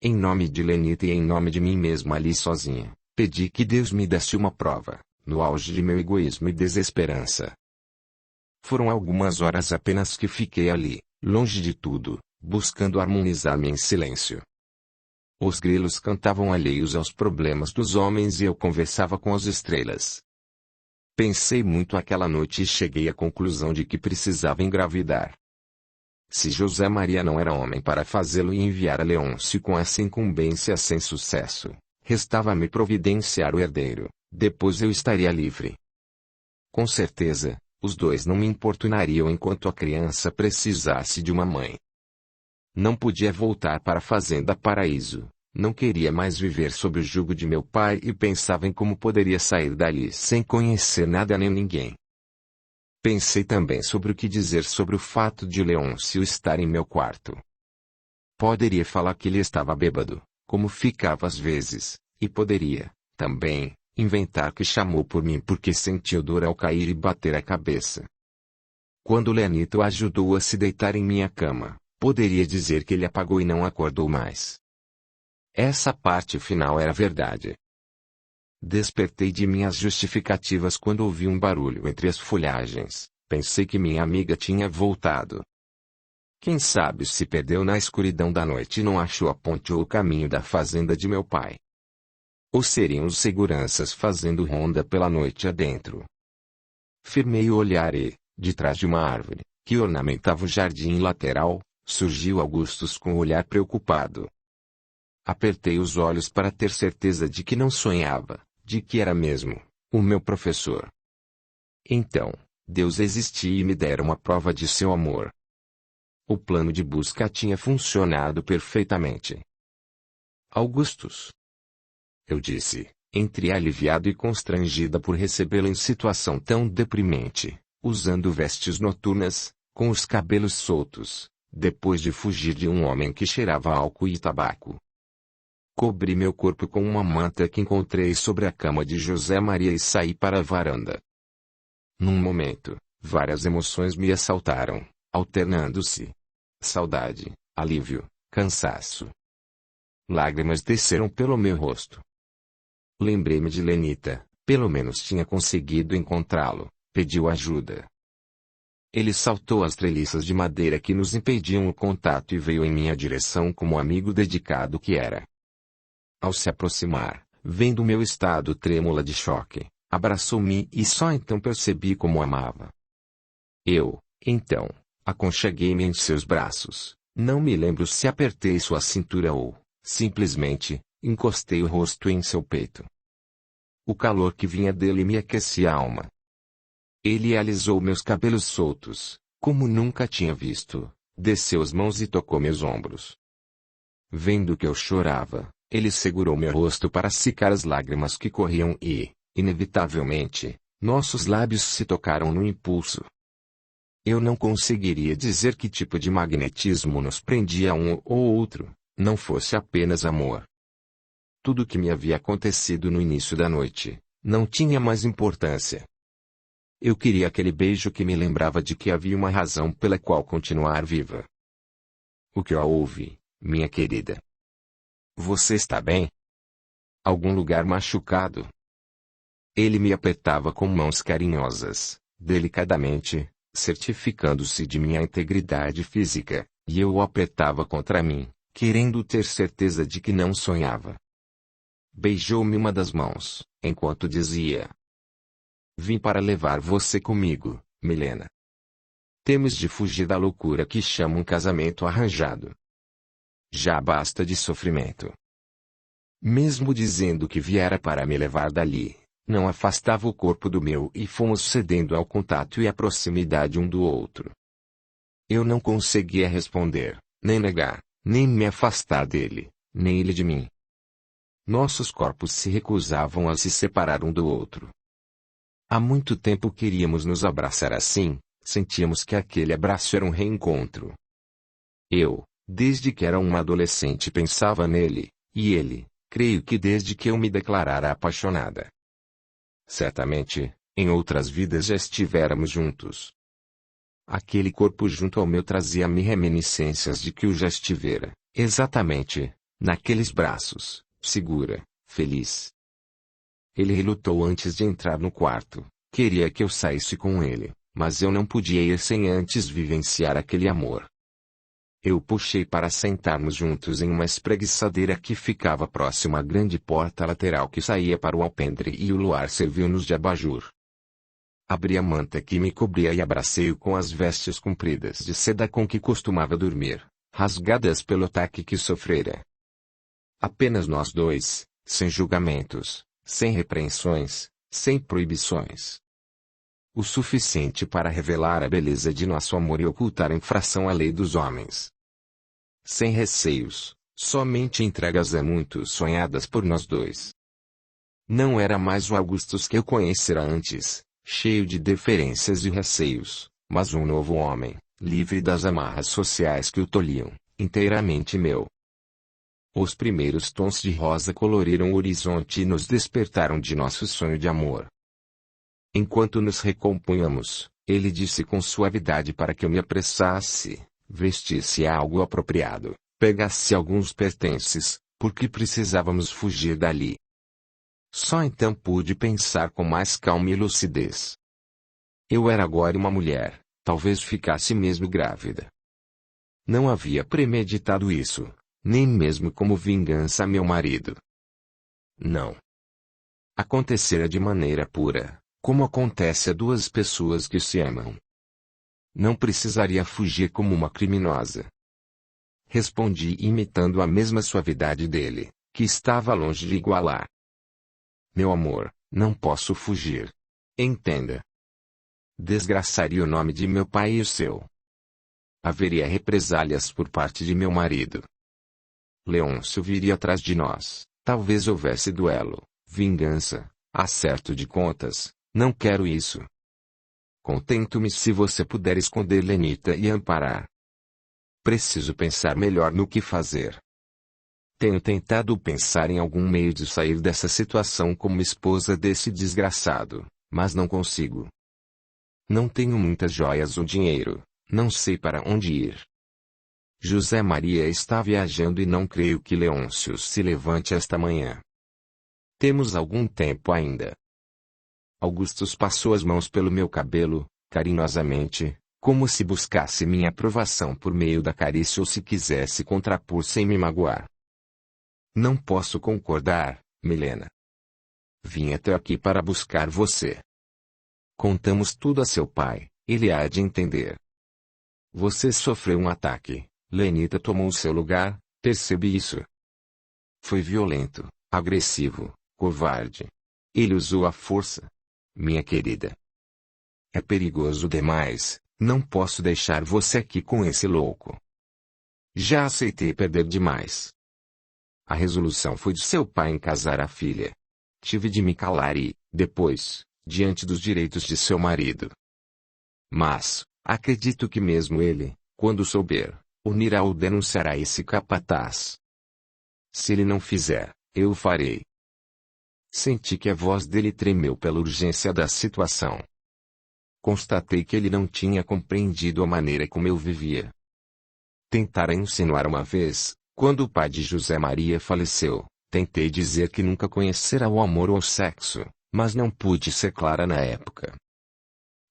Em nome de Lenita e em nome de mim mesmo ali sozinha, pedi que Deus me desse uma prova, no auge de meu egoísmo e desesperança. Foram algumas horas apenas que fiquei ali, longe de tudo, buscando harmonizar-me em silêncio. Os grilos cantavam alheios aos problemas dos homens e eu conversava com as estrelas. Pensei muito aquela noite e cheguei à conclusão de que precisava engravidar. Se José Maria não era homem para fazê-lo e enviar a Leôncio com essa incumbência sem sucesso, restava-me providenciar o herdeiro, depois eu estaria livre. Com certeza, os dois não me importunariam enquanto a criança precisasse de uma mãe. Não podia voltar para a fazenda Paraíso, não queria mais viver sob o jugo de meu pai e pensava em como poderia sair dali sem conhecer nada nem ninguém. Pensei também sobre o que dizer sobre o fato de Leôncio estar em meu quarto. Poderia falar que ele estava bêbado, como ficava às vezes, e poderia, também, inventar que chamou por mim porque sentiu dor ao cair e bater a cabeça. Quando Lenita o ajudou a se deitar em minha cama, poderia dizer que ele apagou e não acordou mais. Essa parte final era verdade. Despertei de minhas justificativas quando ouvi um barulho entre as folhagens. Pensei que minha amiga tinha voltado. Quem sabe se perdeu na escuridão da noite e não achou a ponte ou o caminho da fazenda de meu pai. Ou seriam os seguranças fazendo ronda pela noite adentro. Firmei o olhar e, de trás de uma árvore, que ornamentava o jardim lateral, surgiu Augustus com o olhar preocupado. Apertei os olhos para ter certeza de que não sonhava, de que era mesmo o meu professor. Então, Deus existia e me dera uma prova de seu amor. O plano de busca tinha funcionado perfeitamente. Augustus, eu disse, entre aliviado e constrangida por recebê-lo em situação tão deprimente, usando vestes noturnas, com os cabelos soltos, depois de fugir de um homem que cheirava álcool e tabaco. Cobri meu corpo com uma manta que encontrei sobre a cama de José Maria e saí para a varanda. Num momento, várias emoções me assaltaram, alternando-se. Saudade, alívio, cansaço. Lágrimas desceram pelo meu rosto. Lembrei-me de Lenita, pelo menos tinha conseguido encontrá-lo, pediu ajuda. Ele saltou as treliças de madeira que nos impediam o contato e veio em minha direção como amigo dedicado que era. Ao se aproximar, vendo meu estado trêmula de choque, abraçou-me e só então percebi como amava. Eu, então, aconcheguei-me em seus braços, não me lembro se apertei sua cintura ou, simplesmente, encostei o rosto em seu peito. O calor que vinha dele me aquecia a alma. Ele alisou meus cabelos soltos, como nunca tinha visto, desceu as mãos e tocou meus ombros. Vendo que eu chorava, ele segurou meu rosto para secar as lágrimas que corriam e, inevitavelmente, nossos lábios se tocaram no impulso. Eu não conseguiria dizer que tipo de magnetismo nos prendia a um ou outro, não fosse apenas amor. Tudo o que me havia acontecido no início da noite, não tinha mais importância. Eu queria aquele beijo que me lembrava de que havia uma razão pela qual continuar viva. O que houve, minha querida? Você está bem? Algum lugar machucado? Ele me apertava com mãos carinhosas, delicadamente, certificando-se de minha integridade física, e eu o apertava contra mim, querendo ter certeza de que não sonhava. Beijou-me uma das mãos, enquanto dizia: vim para levar você comigo, Milena. Temos de fugir da loucura que chama um casamento arranjado. Já basta de sofrimento. Mesmo dizendo que viera para me levar dali, não afastava o corpo do meu e fomos cedendo ao contato e à proximidade um do outro. Eu não conseguia responder, nem negar, nem me afastar dele, nem ele de mim. Nossos corpos se recusavam a se separar um do outro. Há muito tempo queríamos nos abraçar assim, Sentíamos que aquele abraço era um reencontro. Eu, desde que era uma adolescente, pensava nele, e ele, creio que desde que eu me declarara apaixonada. Certamente, em outras vidas já estivéramos juntos. Aquele corpo junto ao meu trazia-me reminiscências de que o já estivera, exatamente, naqueles braços, segura, feliz. Ele relutou antes de entrar no quarto. Queria que eu saísse com ele, mas eu não podia ir sem antes vivenciar aquele amor. Eu puxei para sentarmos juntos em uma espreguiçadeira que ficava próxima à grande porta lateral que saía para o alpendre e o luar serviu-nos de abajur. Abri a manta que me cobria e abracei-o com as vestes compridas de seda com que costumava dormir, rasgadas pelo ataque que sofrera. Apenas nós dois, sem julgamentos, sem repreensões, sem proibições. O suficiente para revelar a beleza de nosso amor e ocultar a infração à lei dos homens. Sem receios, somente entregas a muitos sonhadas por nós dois. Não era mais o Augustus que eu conhecera antes, cheio de deferências e receios, mas um novo homem, livre das amarras sociais que o tolhiam, inteiramente meu. Os primeiros tons de rosa coloriram o horizonte e nos despertaram de nosso sonho de amor. Enquanto nos recompunhamos, ele disse com suavidade para que eu me apressasse, vestisse algo apropriado, pegasse alguns pertences, porque precisávamos fugir dali. Só então pude pensar com mais calma e lucidez. Eu era agora uma mulher, talvez ficasse mesmo grávida. Não havia premeditado isso, nem mesmo como vingança a meu marido. Não. Acontecera de maneira pura, como acontece a duas pessoas que se amam. Não precisaria fugir como uma criminosa. Respondi imitando a mesma suavidade dele, que estava longe de igualar. Meu amor, não posso fugir. Entenda. Desgraçaria o nome de meu pai e o seu. Haveria represálias por parte de meu marido. Leôncio viria atrás de nós, talvez houvesse duelo, vingança, acerto de contas, não quero isso. Contento-me se você puder esconder Lenita e amparar. Preciso pensar melhor no que fazer. Tenho tentado pensar em algum meio de sair dessa situação como esposa desse desgraçado, mas não consigo. Não tenho muitas joias ou dinheiro, não sei para onde ir. José Maria está viajando e não creio que Leôncio se levante esta manhã. Temos algum tempo ainda. Augustus passou as mãos pelo meu cabelo, carinhosamente, como se buscasse minha aprovação por meio da carícia ou se quisesse contrapor sem me magoar. Não posso concordar, Milena. Vim até aqui para buscar você. Contamos tudo a seu pai, ele há de entender. Você sofreu um ataque, Lenita tomou seu lugar, percebi isso. Foi violento, agressivo, covarde. Ele usou a força. Minha querida. É perigoso demais, não posso deixar você aqui com esse louco. Já aceitei perder demais. A resolução foi de seu pai em casar a filha. Tive de me calar e, depois, diante dos direitos de seu marido. Mas, acredito que mesmo ele, quando souber, unirá ou denunciará esse capataz. Se ele não fizer, eu o farei. Senti que a voz dele tremeu pela urgência da situação. Constatei que ele não tinha compreendido a maneira como eu vivia. Tentara insinuar uma vez, quando o pai de José Maria faleceu, tentei dizer que nunca conhecera o amor ou o sexo, mas não pude ser clara na época.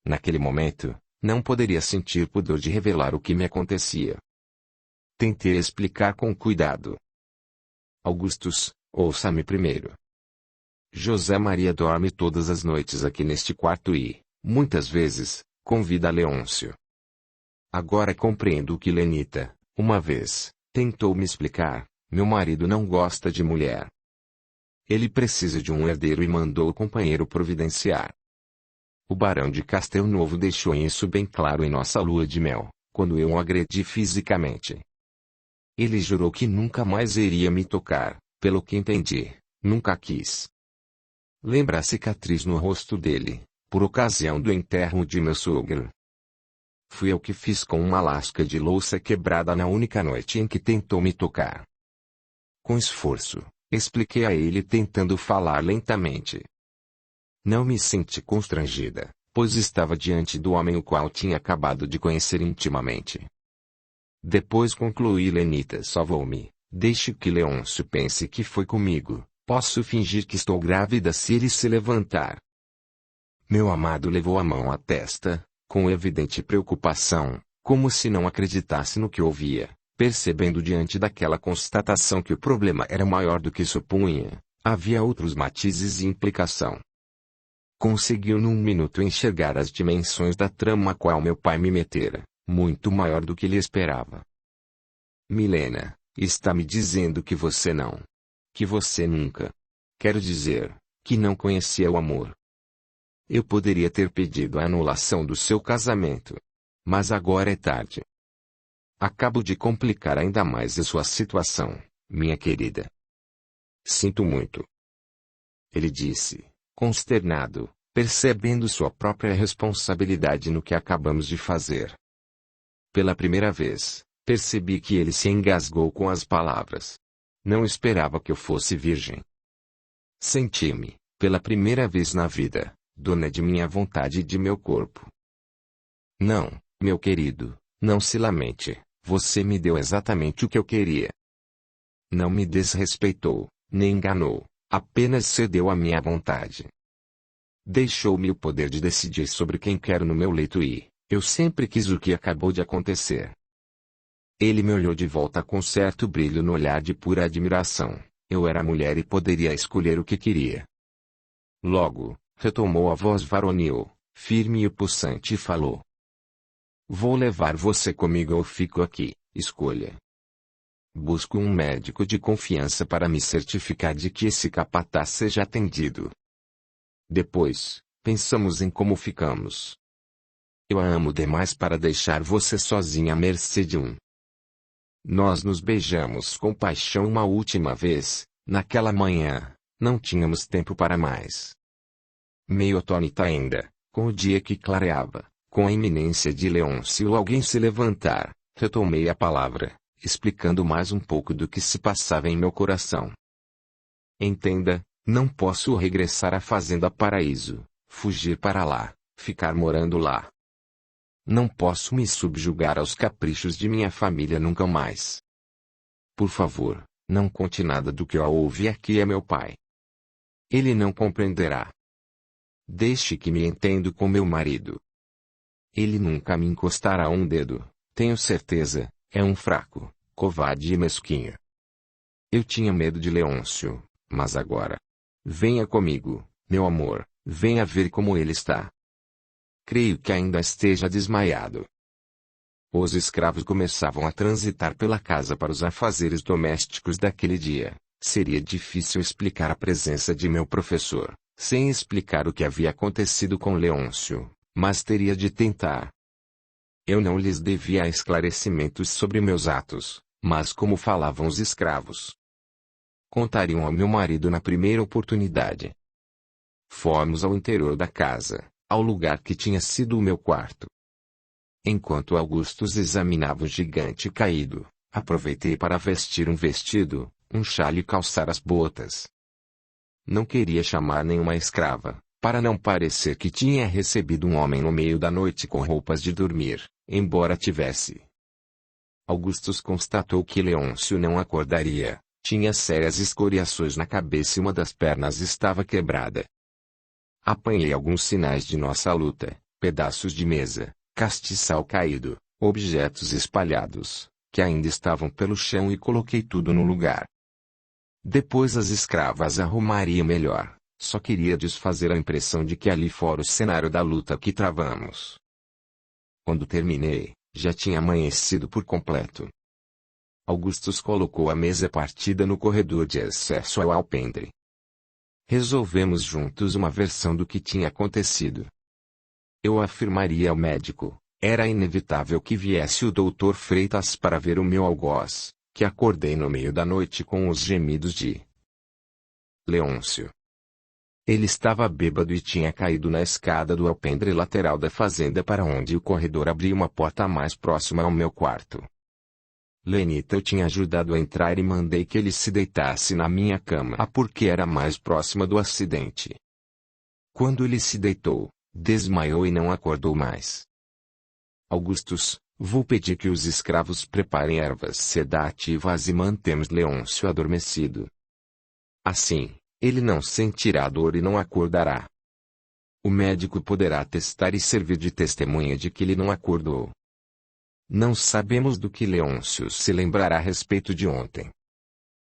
Naquele momento, não poderia sentir pudor de revelar o que me acontecia. Tentei explicar com cuidado. Augustus, ouça-me primeiro. José Maria dorme todas as noites aqui neste quarto e, muitas vezes, convida Leôncio. Agora compreendo que Lenita, uma vez, tentou me explicar, meu marido não gosta de mulher. Ele precisa de um herdeiro e mandou o companheiro providenciar. O barão de Castelnovo deixou isso bem claro em nossa lua de mel, quando eu o agredi fisicamente. Ele jurou que nunca mais iria me tocar, pelo que entendi, nunca quis. Lembra a cicatriz no rosto dele, por ocasião do enterro de meu sogro. Fui eu que fiz com uma lasca de louça quebrada na única noite em que tentou me tocar. Com esforço, expliquei a ele tentando falar lentamente. Não me senti constrangida, pois estava diante do homem o qual tinha acabado de conhecer intimamente. Depois concluí: Lenita, salvou-me. Deixe que Leôncio pense que foi comigo. Posso fingir que estou grávida se ele se levantar. Meu amado levou a mão à testa, com evidente preocupação, como se não acreditasse no que ouvia, percebendo diante daquela constatação que o problema era maior do que supunha, havia outros matizes e implicação. Conseguiu num minuto enxergar as dimensões da trama a qual meu pai me metera, muito maior do que ele esperava. Milena, está me dizendo que você não. Que você nunca. Quero dizer, que não conhecia o amor. Eu poderia ter pedido a anulação do seu casamento. Mas agora é tarde. Acabo de complicar ainda mais a sua situação, minha querida. Sinto muito. Ele disse, consternado, percebendo sua própria responsabilidade no que acabamos de fazer. Pela primeira vez, percebi que ele se engasgou com as palavras. Não esperava que eu fosse virgem. Senti-me, pela primeira vez na vida, dona de minha vontade e de meu corpo. Não, meu querido, não se lamente, você me deu exatamente o que eu queria. Não me desrespeitou, nem enganou, apenas cedeu à minha vontade. Deixou-me o poder de decidir sobre quem quero no meu leito e, eu sempre quis o que acabou de acontecer. Ele me olhou de volta com certo brilho no olhar de pura admiração. Eu era mulher e poderia escolher o que queria. Logo, retomou a voz varonil, firme e pulsante e falou. Vou levar você comigo ou fico aqui, escolha. Busco um médico de confiança para me certificar de que esse capataz seja atendido. Depois, pensamos em como ficamos. Eu a amo demais para deixar você sozinha à mercê de um. Nós nos beijamos com paixão uma última vez, naquela manhã, não tínhamos tempo para mais. Meio atônita ainda, com o dia que clareava, com a iminência de Leôncio alguém se levantar, retomei a palavra, explicando mais um pouco do que se passava em meu coração. Entenda, não posso regressar à Fazenda Paraíso, fugir para lá, ficar morando lá. Não posso me subjugar aos caprichos de minha família nunca mais. Por favor, não conte nada do que eu ouvi aqui a meu pai. Ele não compreenderá. Deixe que me entenda com meu marido. Ele nunca me encostará um dedo, tenho certeza, é um fraco, covarde e mesquinho. Eu tinha medo de Leôncio, mas agora. Venha comigo, meu amor, venha ver como ele está. Creio que ainda esteja desmaiado. Os escravos começavam a transitar pela casa para os afazeres domésticos daquele dia. Seria difícil explicar a presença de meu professor, sem explicar o que havia acontecido com Leôncio, mas teria de tentar. Eu não lhes devia esclarecimentos sobre meus atos, mas como falavam os escravos. Contariam ao meu marido na primeira oportunidade. Fomos ao interior da casa, ao lugar que tinha sido o meu quarto. Enquanto Augustus examinava o gigante caído, aproveitei para vestir um vestido, um chale e calçar as botas. Não queria chamar nenhuma escrava, para não parecer que tinha recebido um homem no meio da noite com roupas de dormir, embora tivesse. Augustus constatou que Leôncio não acordaria, tinha sérias escoriações na cabeça e uma das pernas estava quebrada. Apanhei alguns sinais de nossa luta, pedaços de mesa, castiçal caído, objetos espalhados, que ainda estavam pelo chão e coloquei tudo no lugar. Depois as escravas arrumariam melhor, só queria desfazer a impressão de que ali fora o cenário da luta que travamos. Quando terminei, já tinha amanhecido por completo. Augustus colocou a mesa partida no corredor de acesso ao alpendre. Resolvemos juntos uma versão do que tinha acontecido. Eu afirmaria ao médico, era inevitável que viesse o Dr. Freitas para ver o meu algoz, que acordei no meio da noite com os gemidos de Leôncio. Ele estava bêbado e tinha caído na escada do alpendre lateral da fazenda para onde o corredor abria uma porta mais próxima ao meu quarto. Lenita eu tinha ajudado a entrar e mandei que ele se deitasse na minha cama porque era mais próxima do acidente. Quando ele se deitou, desmaiou e não acordou mais. Augustus, vou pedir que os escravos preparem ervas sedativas e mantemos Leôncio adormecido. Assim, ele não sentirá dor e não acordará. O médico poderá testar e servir de testemunha de que ele não acordou. Não sabemos do que Leôncio se lembrará a respeito de ontem.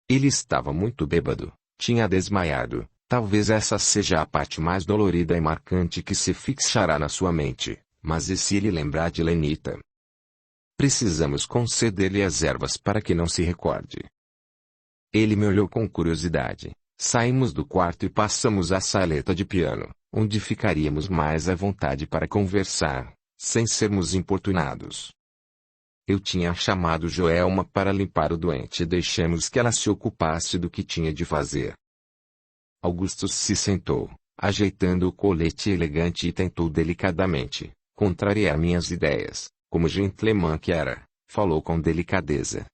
Ele estava muito bêbado, tinha desmaiado, talvez essa seja a parte mais dolorida e marcante que se fixará na sua mente, mas e se ele lembrar de Lenita? Precisamos conceder-lhe as ervas para que não se recorde. Ele me olhou com curiosidade. Saímos do quarto e passamos à saleta de piano, onde ficaríamos mais à vontade para conversar, sem sermos importunados. Eu tinha chamado Joelma para limpar o doente e deixamos que ela se ocupasse do que tinha de fazer. Augustus se sentou, ajeitando o colete elegante e tentou delicadamente contrariar minhas ideias. Como gentleman que era, falou com delicadeza.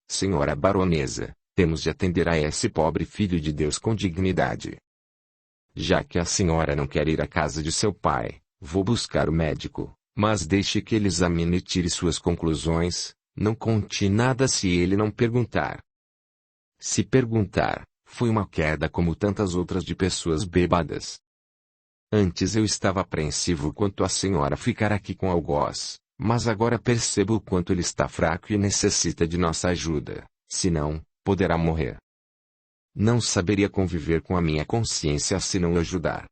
Senhora baronesa, temos de atender a esse pobre filho de Deus com dignidade. Já que a senhora não quer ir à casa de seu pai, vou buscar o médico, mas deixe que ele examine e tire suas conclusões, não conte nada se ele não perguntar. Se perguntar, foi uma queda como tantas outras de pessoas bêbadas. Antes eu estava apreensivo quanto a senhora ficar aqui com algoz, mas agora percebo o quanto ele está fraco e necessita de nossa ajuda, senão, poderá morrer. Não saberia conviver com a minha consciência se não o ajudar.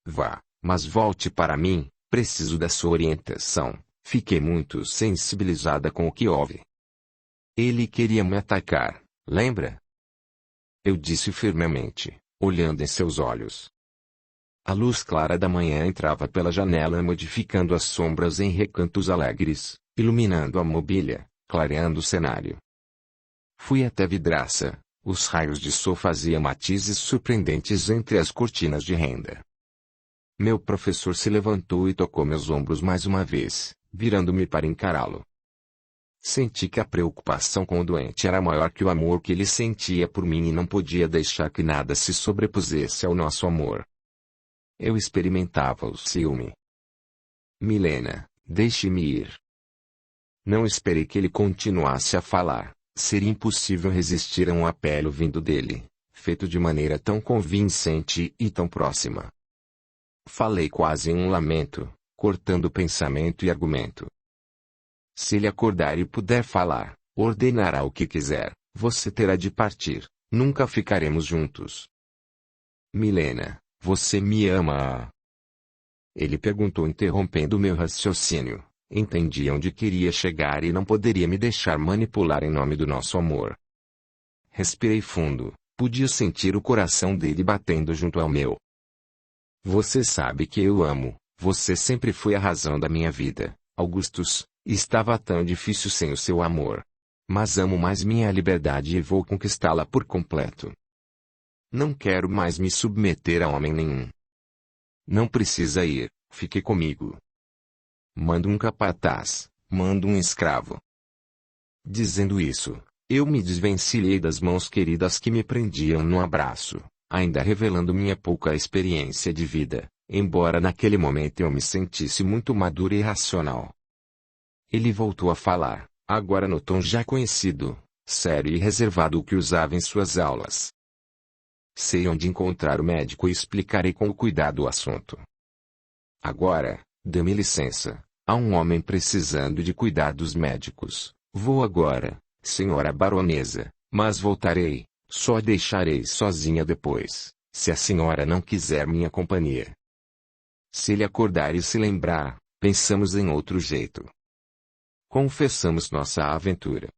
Vá, mas volte para mim, preciso da sua orientação, fiquei muito sensibilizada com o que houve. Ele queria me atacar, lembra? Eu disse firmemente, olhando em seus olhos. A luz clara da manhã entrava pela janela modificando as sombras em recantos alegres, iluminando a mobília, clareando o cenário. Fui até a vidraça, os raios de sol faziam matizes surpreendentes entre as cortinas de renda. Meu professor se levantou e tocou meus ombros mais uma vez, virando-me para encará-lo. Senti que a preocupação com o doente era maior que o amor que ele sentia por mim e não podia deixar que nada se sobrepusesse ao nosso amor. Eu experimentava o ciúme. Milena, deixe-me ir. Não esperei que ele continuasse a falar. Seria impossível resistir a um apelo vindo dele, feito de maneira tão convincente e tão próxima. Falei quase em um lamento, cortando pensamento e argumento. Se ele acordar e puder falar, ordenará o que quiser, você terá de partir, nunca ficaremos juntos. Milena, você me ama? Ele perguntou interrompendo meu raciocínio. Entendi onde queria chegar e não poderia me deixar manipular em nome do nosso amor. Respirei fundo, podia sentir o coração dele batendo junto ao meu. Você sabe que eu amo, você sempre foi a razão da minha vida, Augustus, estava tão difícil sem o seu amor. Mas amo mais minha liberdade e vou conquistá-la por completo. Não quero mais me submeter a homem nenhum. Não precisa ir, fique comigo. Mando um capataz, mando um escravo. Dizendo isso, eu me desvencilhei das mãos queridas que me prendiam no abraço, ainda revelando minha pouca experiência de vida, embora naquele momento eu me sentisse muito maduro e racional. Ele voltou a falar, agora no tom já conhecido, sério e reservado que usava em suas aulas. Sei onde encontrar o médico e explicarei com cuidado o assunto. Agora, dê-me licença, há um homem precisando de cuidados médicos. Vou agora, senhora baronesa, mas voltarei, só a deixarei sozinha depois, se a senhora não quiser minha companhia. Se ele acordar e se lembrar, pensamos em outro jeito. Confessamos nossa aventura.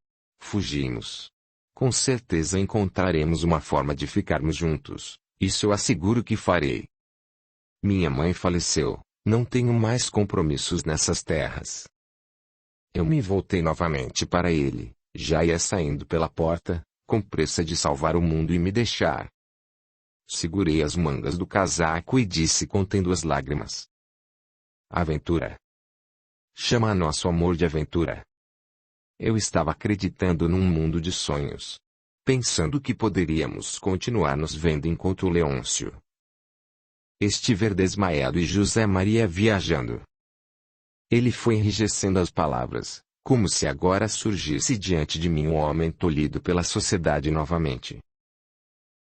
Fugimos. Com certeza encontraremos uma forma de ficarmos juntos, isso eu asseguro que farei. Minha mãe faleceu, não tenho mais compromissos nessas terras. Eu me voltei novamente para ele, já ia saindo pela porta, com pressa de salvar o mundo e me deixar. Segurei as mangas do casaco e disse contendo as lágrimas. Aventura. Chama nosso amor de aventura. Eu estava acreditando num mundo de sonhos. Pensando que poderíamos continuar nos vendo enquanto Leôncio estiver desmaiado e José Maria viajando. Ele foi enrijecendo as palavras, como se agora surgisse diante de mim um homem tolhido pela sociedade novamente.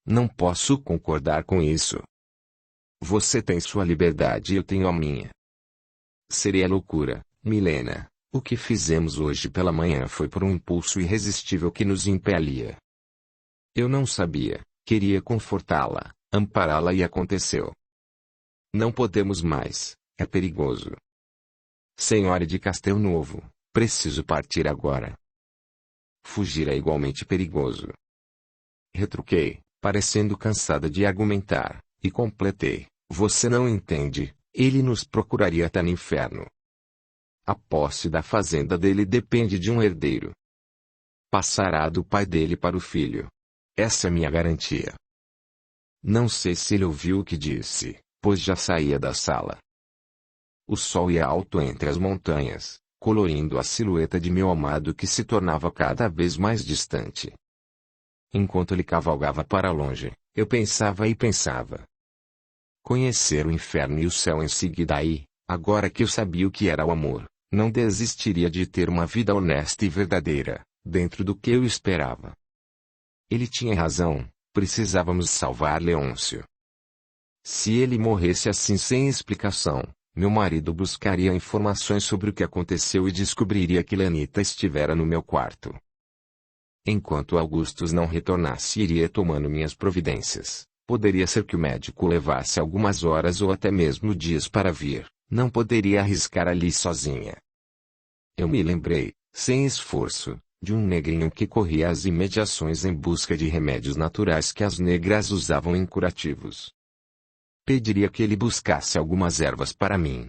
Não posso concordar com isso. Você tem sua liberdade e eu tenho a minha. Seria loucura, Milena. O que fizemos hoje pela manhã foi por um impulso irresistível que nos impelia. Eu não sabia, queria confortá-la, ampará-la e aconteceu. Não podemos mais, é perigoso. Senhora de Castelnovo, preciso partir agora. Fugir é igualmente perigoso. Retruquei, parecendo cansada de argumentar, e completei, você não entende, ele nos procuraria até no inferno. A posse da fazenda dele depende de um herdeiro. Passará do pai dele para o filho. Essa é minha garantia. Não sei se ele ouviu o que disse, pois já saía da sala. O sol ia alto entre as montanhas, colorindo a silhueta de meu amado que se tornava cada vez mais distante. Enquanto ele cavalgava para longe, eu pensava e pensava. Conhecer o inferno e o céu em seguida e, agora que eu sabia o que era o amor, não desistiria de ter uma vida honesta e verdadeira, dentro do que eu esperava. Ele tinha razão, precisávamos salvar Leôncio. Se ele morresse assim sem explicação, meu marido buscaria informações sobre o que aconteceu e descobriria que Lenita estivera no meu quarto. Enquanto Augustus não retornasse, iria tomando minhas providências. Poderia ser que o médico levasse algumas horas ou até mesmo dias para vir. Não poderia arriscar ali sozinha. Eu me lembrei, sem esforço, de um negrinho que corria às imediações em busca de remédios naturais que as negras usavam em curativos. Pediria que ele buscasse algumas ervas para mim.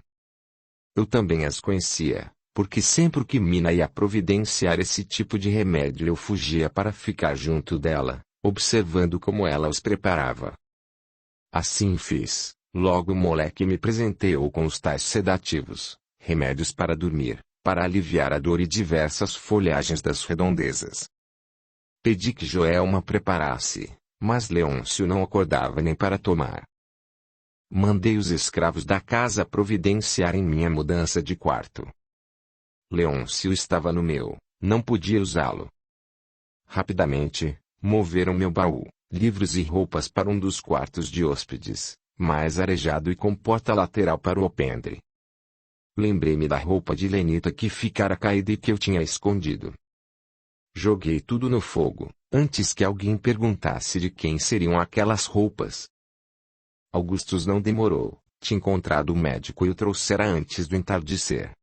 Eu também as conhecia, porque sempre que Mina ia providenciar esse tipo de remédio eu fugia para ficar junto dela, observando como ela os preparava. Assim fiz, logo o moleque me presenteou com os tais sedativos, remédios para dormir, para aliviar a dor e diversas folhagens das redondezas. Pedi que Joelma preparasse, mas Leôncio não acordava nem para tomar. Mandei os escravos da casa providenciarem minha mudança de quarto. Leôncio estava no meu, não podia usá-lo. Rapidamente, moveram meu baú, livros e roupas para um dos quartos de hóspedes, mais arejado e com porta lateral para o alpendre. Lembrei-me da roupa de Lenita que ficara caída e que eu tinha escondido. Joguei tudo no fogo, antes que alguém perguntasse de quem seriam aquelas roupas. Augustus não demorou, tinha encontrado o médico e o trouxera antes do entardecer.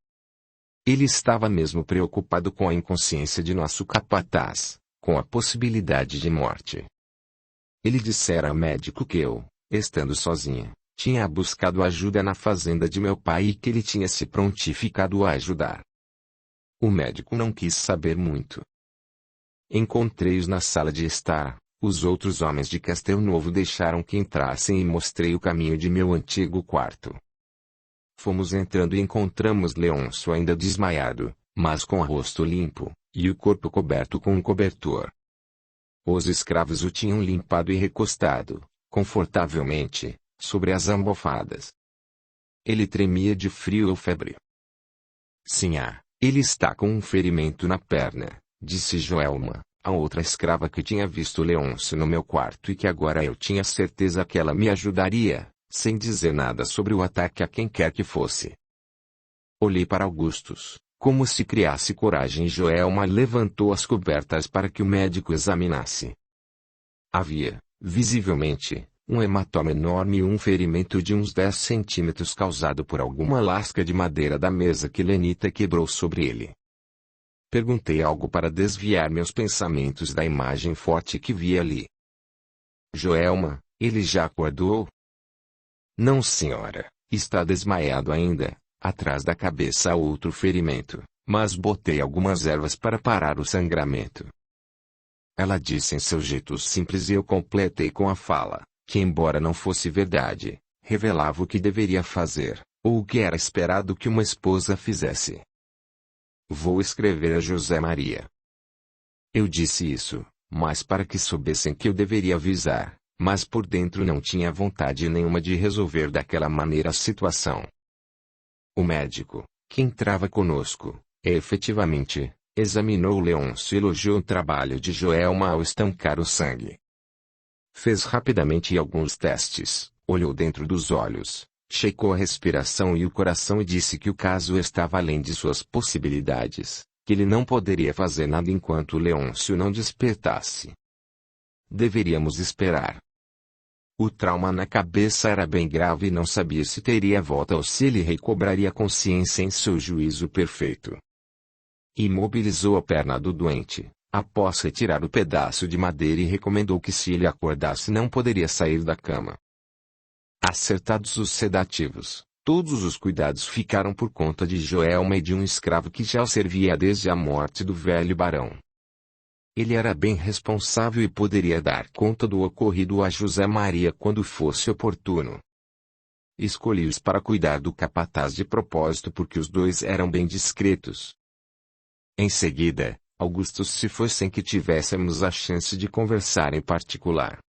Ele estava mesmo preocupado com a inconsciência de nosso capataz, com a possibilidade de morte. Ele dissera ao médico que eu, estando sozinha, tinha buscado ajuda na fazenda de meu pai e que ele tinha se prontificado a ajudar. O médico não quis saber muito. Encontrei-os na sala de estar. Os outros homens de Castelnovo deixaram que entrassem e mostrei o caminho de meu antigo quarto. Fomos entrando e encontramos Leôncio ainda desmaiado, mas com o rosto limpo, e o corpo coberto com um cobertor. Os escravos o tinham limpado e recostado, confortavelmente, sobre as almofadas. Ele tremia de frio ou febre. Sim, ele está com um ferimento na perna, disse Joelma, a outra escrava que tinha visto Leôncio no meu quarto e que agora eu tinha certeza que ela me ajudaria, sem dizer nada sobre o ataque a quem quer que fosse. Olhei para Augustus, como se criasse coragem e Joelma levantou as cobertas para que o médico examinasse. Havia, visivelmente, um hematoma enorme e um ferimento de uns 10 centímetros causado por alguma lasca de madeira da mesa que Lenita quebrou sobre ele. Perguntei algo para desviar meus pensamentos da imagem forte que vi ali. Joelma, ele já acordou? Não, senhora, está desmaiado ainda, atrás da cabeça há outro ferimento, mas botei algumas ervas para parar o sangramento. Ela disse em seu jeito simples e eu completei com a fala, que embora não fosse verdade, revelava o que deveria fazer, ou o que era esperado que uma esposa fizesse. Vou escrever a José Maria. Eu disse isso, mas para que soubessem que eu deveria avisar, mas por dentro não tinha vontade nenhuma de resolver daquela maneira a situação. O médico, que entrava conosco, efetivamente, examinou Leôncio e elogiou o trabalho de Joelma ao estancar o sangue. Fez rapidamente alguns testes, olhou dentro dos olhos, checou a respiração e o coração e disse que o caso estava além de suas possibilidades, que ele não poderia fazer nada enquanto Leôncio não despertasse. Deveríamos esperar. O trauma na cabeça era bem grave e não sabia se teria volta ou se ele recobraria a consciência em seu juízo perfeito. Imobilizou a perna do doente, após retirar o pedaço de madeira e recomendou que se ele acordasse não poderia sair da cama. Acertados os sedativos, todos os cuidados ficaram por conta de Joelma e de um escravo que já o servia desde a morte do velho barão. Ele era bem responsável e poderia dar conta do ocorrido a José Maria quando fosse oportuno. Escolhi-os para cuidar do capataz de propósito porque os dois eram bem discretos. Em seguida, Augustus se foi sem que tivéssemos a chance de conversar em particular.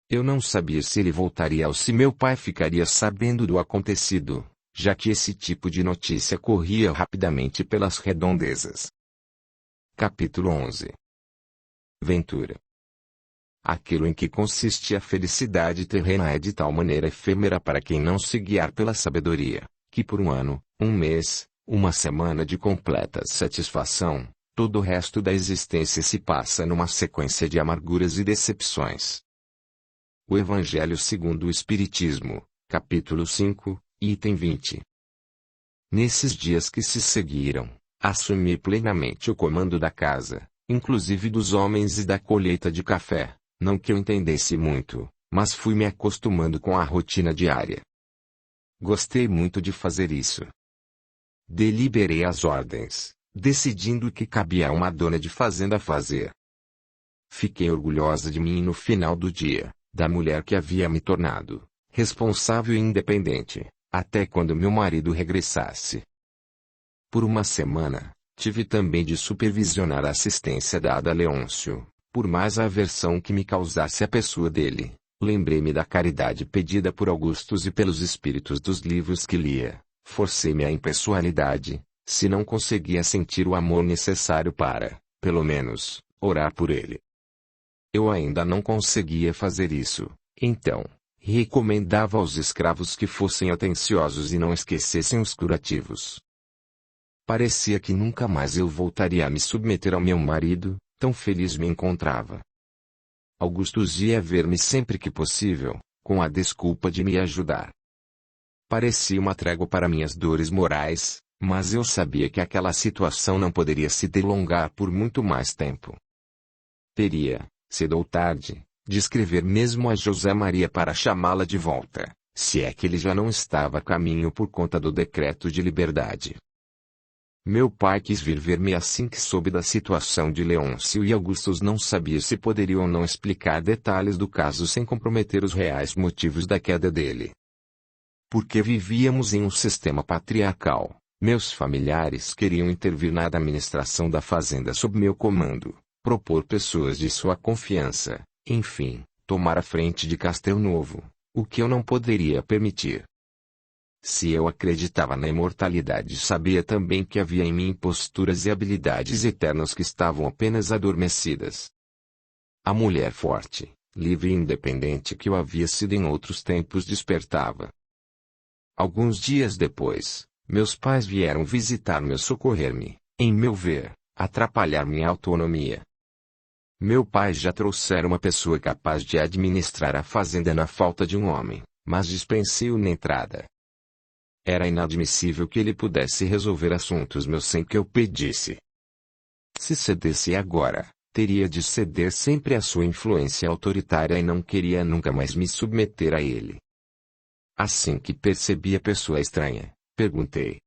Eu não sabia se ele voltaria ou se meu pai ficaria sabendo do acontecido, já que esse tipo de notícia corria rapidamente pelas redondezas. Capítulo 11. Ventura. Aquilo em que consiste a felicidade terrena é de tal maneira efêmera para quem não se guiar pela sabedoria, que por um ano, um mês, uma semana de completa satisfação, todo o resto da existência se passa numa sequência de amarguras e decepções. O Evangelho segundo o Espiritismo, capítulo 5, item 20. Nesses dias que se seguiram, assumi plenamente o comando da casa, inclusive dos homens e da colheita de café, não que eu entendesse muito, mas fui me acostumando com a rotina diária. Gostei muito de fazer isso. Deliberei as ordens, decidindo o que cabia a uma dona de fazenda fazer. Fiquei orgulhosa de mim no final do dia, da mulher que havia me tornado, responsável e independente, até quando meu marido regressasse. Por uma semana, tive também de supervisionar a assistência dada a Leôncio, por mais a aversão que me causasse a pessoa dele. Lembrei-me da caridade pedida por Augustus e pelos espíritos dos livros que lia, forcei-me à impessoalidade, se não conseguia sentir o amor necessário para, pelo menos, orar por ele. Eu ainda não conseguia fazer isso, então, recomendava aos escravos que fossem atenciosos e não esquecessem os curativos. Parecia que nunca mais eu voltaria a me submeter ao meu marido, tão feliz me encontrava. Augustus ia ver-me sempre que possível, com a desculpa de me ajudar. Parecia uma trégua para minhas dores morais, mas eu sabia que aquela situação não poderia se delongar por muito mais tempo. Teria, cedo ou tarde, de escrever mesmo a José Maria para chamá-la de volta, se é que ele já não estava a caminho por conta do decreto de liberdade. Meu pai quis vir ver-me assim que soube da situação de Leôncio e Augustus não sabia se poderia ou não explicar detalhes do caso sem comprometer os reais motivos da queda dele. Porque vivíamos em um sistema patriarcal, meus familiares queriam intervir na administração da fazenda sob meu comando, propor pessoas de sua confiança, enfim, tomar a frente de Castelnovo, o que eu não poderia permitir. Se eu acreditava na imortalidade, sabia também que havia em mim posturas e habilidades eternas que estavam apenas adormecidas. A mulher forte, livre e independente que eu havia sido em outros tempos despertava. Alguns dias depois, meus pais vieram visitar-me e socorrer-me, em meu ver, atrapalhar minha autonomia. Meu pai já trouxera uma pessoa capaz de administrar a fazenda na falta de um homem, mas dispensei-o na entrada. Era inadmissível que ele pudesse resolver assuntos meus sem que eu pedisse. Se cedesse agora, teria de ceder sempre à sua influência autoritária e não queria nunca mais me submeter a ele. Assim que percebi a pessoa estranha, perguntei: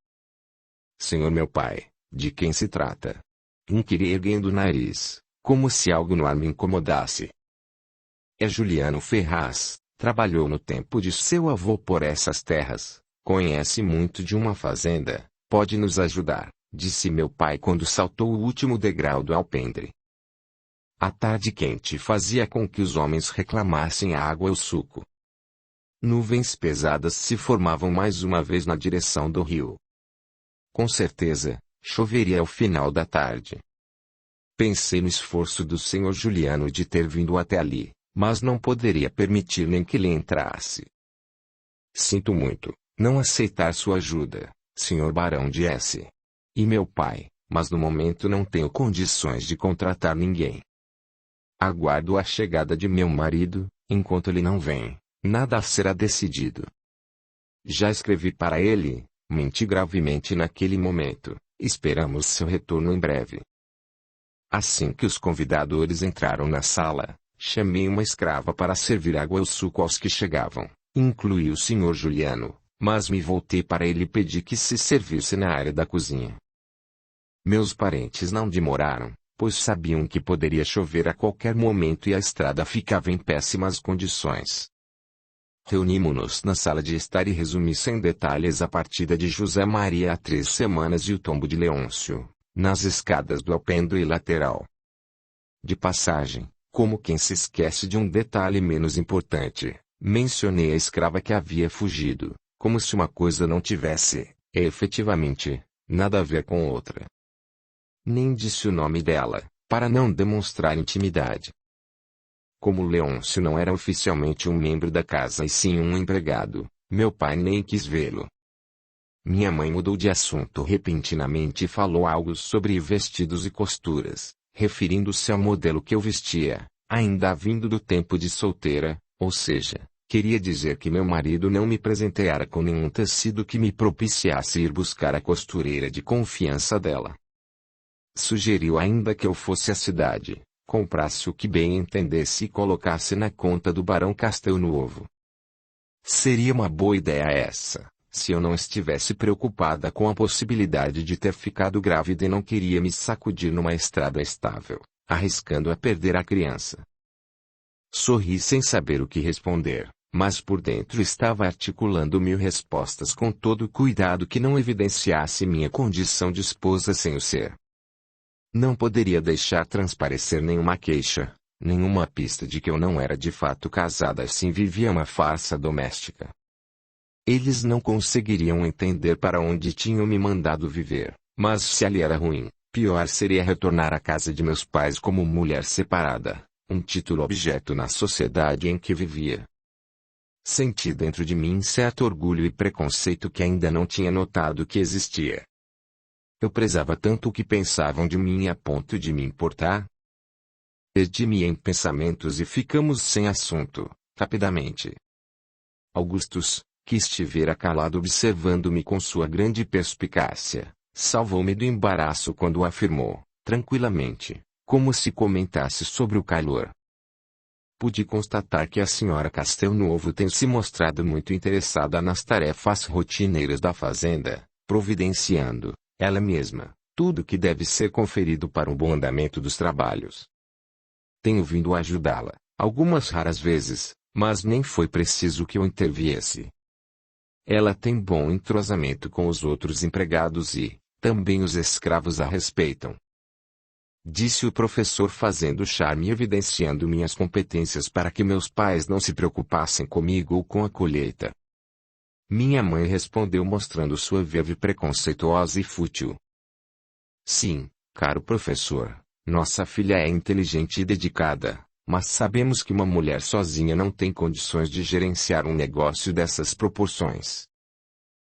Senhor meu pai, de quem se trata? Inquiri erguendo o nariz, como se algo no ar me incomodasse. É Juliano Ferraz, Trabalhou no tempo de seu avô por essas terras, conhece muito de uma fazenda, pode nos ajudar, disse meu pai quando saltou o último degrau do alpendre. A tarde quente fazia com que os homens reclamassem a água e o suco. Nuvens pesadas se formavam mais uma vez na direção do rio. Com certeza, choveria ao final da tarde. Pensei no esforço do Sr. Juliano de ter vindo até ali, mas não poderia permitir nem que ele entrasse. Sinto muito, não aceitar sua ajuda, Sr. Barão de S. E meu pai, mas no momento não tenho condições de contratar ninguém. Aguardo a chegada de meu marido, enquanto ele não vem, nada será decidido. Já escrevi para ele, menti gravemente naquele momento, esperamos seu retorno em breve. Assim que os convidadores entraram na sala, chamei uma escrava para servir água e suco aos que chegavam, incluí o Sr. Juliano, mas me voltei para ele e pedi que se servisse na área da cozinha. Meus parentes não demoraram, pois sabiam que poderia chover a qualquer momento e a estrada ficava em péssimas condições. Reunimos-nos na sala de estar e resumi sem detalhes a partida de José Maria há 3 semanas e o tombo de Leôncio, nas escadas do alpendre lateral. De passagem, como quem se esquece de um detalhe menos importante, mencionei a escrava que havia fugido, como se uma coisa não tivesse, efetivamente, nada a ver com outra. Nem disse o nome dela, para não demonstrar intimidade. Como Leôncio não era oficialmente um membro da casa e sim um empregado, meu pai nem quis vê-lo. Minha mãe mudou de assunto repentinamente e falou algo sobre vestidos e costuras, referindo-se ao modelo que eu vestia, ainda vindo do tempo de solteira, ou seja, queria dizer que meu marido não me presenteara com nenhum tecido que me propiciasse ir buscar a costureira de confiança dela. Sugeriu ainda que eu fosse à cidade, comprasse o que bem entendesse e colocasse na conta do Barão Castelnuovo. Seria uma boa ideia essa, se eu não estivesse preocupada com a possibilidade de ter ficado grávida e não queria me sacudir numa estrada estável, arriscando a perder a criança. Sorri sem saber o que responder, mas por dentro estava articulando 1000 respostas com todo cuidado que não evidenciasse minha condição de esposa sem o ser. Não poderia deixar transparecer nenhuma queixa, nenhuma pista de que eu não era de fato casada assim vivia uma farsa doméstica. Eles não conseguiriam entender para onde tinham me mandado viver, mas se ali era ruim, pior seria retornar à casa de meus pais como mulher separada, um título objeto na sociedade em que vivia. Senti dentro de mim certo orgulho e preconceito que ainda não tinha notado que existia. Eu prezava tanto o que pensavam de mim a ponto de me importar? Perdi-me em pensamentos e ficamos sem assunto, rapidamente. Augustus, que estivera calado observando-me com sua grande perspicácia, salvou-me do embaraço quando afirmou, tranquilamente, como se comentasse sobre o calor. Pude constatar que a senhora Castelnuovo tem se mostrado muito interessada nas tarefas rotineiras da fazenda, providenciando, ela mesma, tudo que deve ser conferido para o bom andamento dos trabalhos. Tenho vindo ajudá-la, algumas raras vezes, mas nem foi preciso que eu interviesse. Ela tem bom entrosamento com os outros empregados e, também os escravos a respeitam. Disse o professor fazendo charme e evidenciando minhas competências para que meus pais não se preocupassem comigo ou com a colheita. Minha mãe respondeu mostrando sua verve preconceituosa e fútil. Sim, caro professor, nossa filha é inteligente e dedicada, mas sabemos que uma mulher sozinha não tem condições de gerenciar um negócio dessas proporções.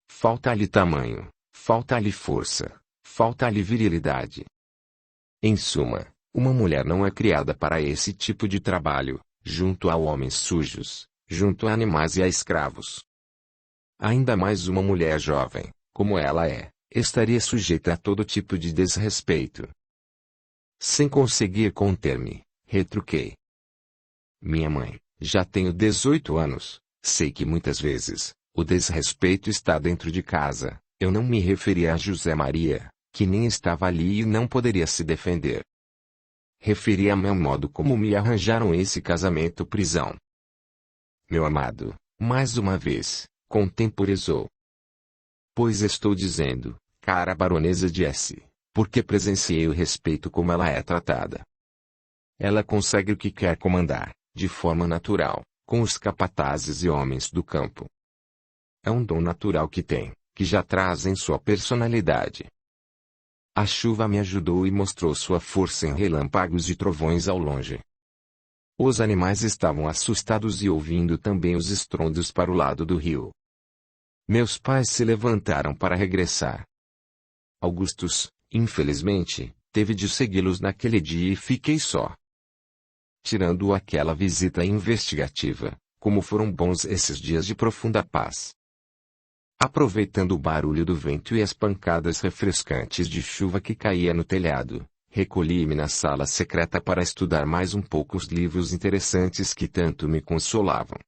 Falta-lhe tamanho, falta-lhe força, falta-lhe virilidade. Em suma, uma mulher não é criada para esse tipo de trabalho, junto a homens sujos, junto a animais e a escravos. Ainda mais uma mulher jovem, como ela é, estaria sujeita a todo tipo de desrespeito. Sem conseguir conter-me, retruquei. Minha mãe, já tenho 18 anos, sei que muitas vezes, o desrespeito está dentro de casa, eu não me referia a José Maria, que nem estava ali e não poderia se defender. Referia-me ao modo como me arranjaram esse casamento-prisão. Meu amado, mais uma vez, contemporizou. Pois estou dizendo, cara baronesa de S, porque presenciei o respeito como ela é tratada. Ela consegue o que quer comandar, de forma natural, com os capatazes e homens do campo. É um dom natural que tem, que já traz em sua personalidade. A chuva me ajudou e mostrou sua força em relâmpagos e trovões ao longe. Os animais estavam assustados e ouvindo também os estrondos para o lado do rio. Meus pais se levantaram para regressar. Augustus, infelizmente, teve de segui-los naquele dia e fiquei só. Tirando aquela visita investigativa, como foram bons esses dias de profunda paz. Aproveitando o barulho do vento e as pancadas refrescantes de chuva que caía no telhado, recolhi-me na sala secreta para estudar mais um pouco os livros interessantes que tanto me consolavam.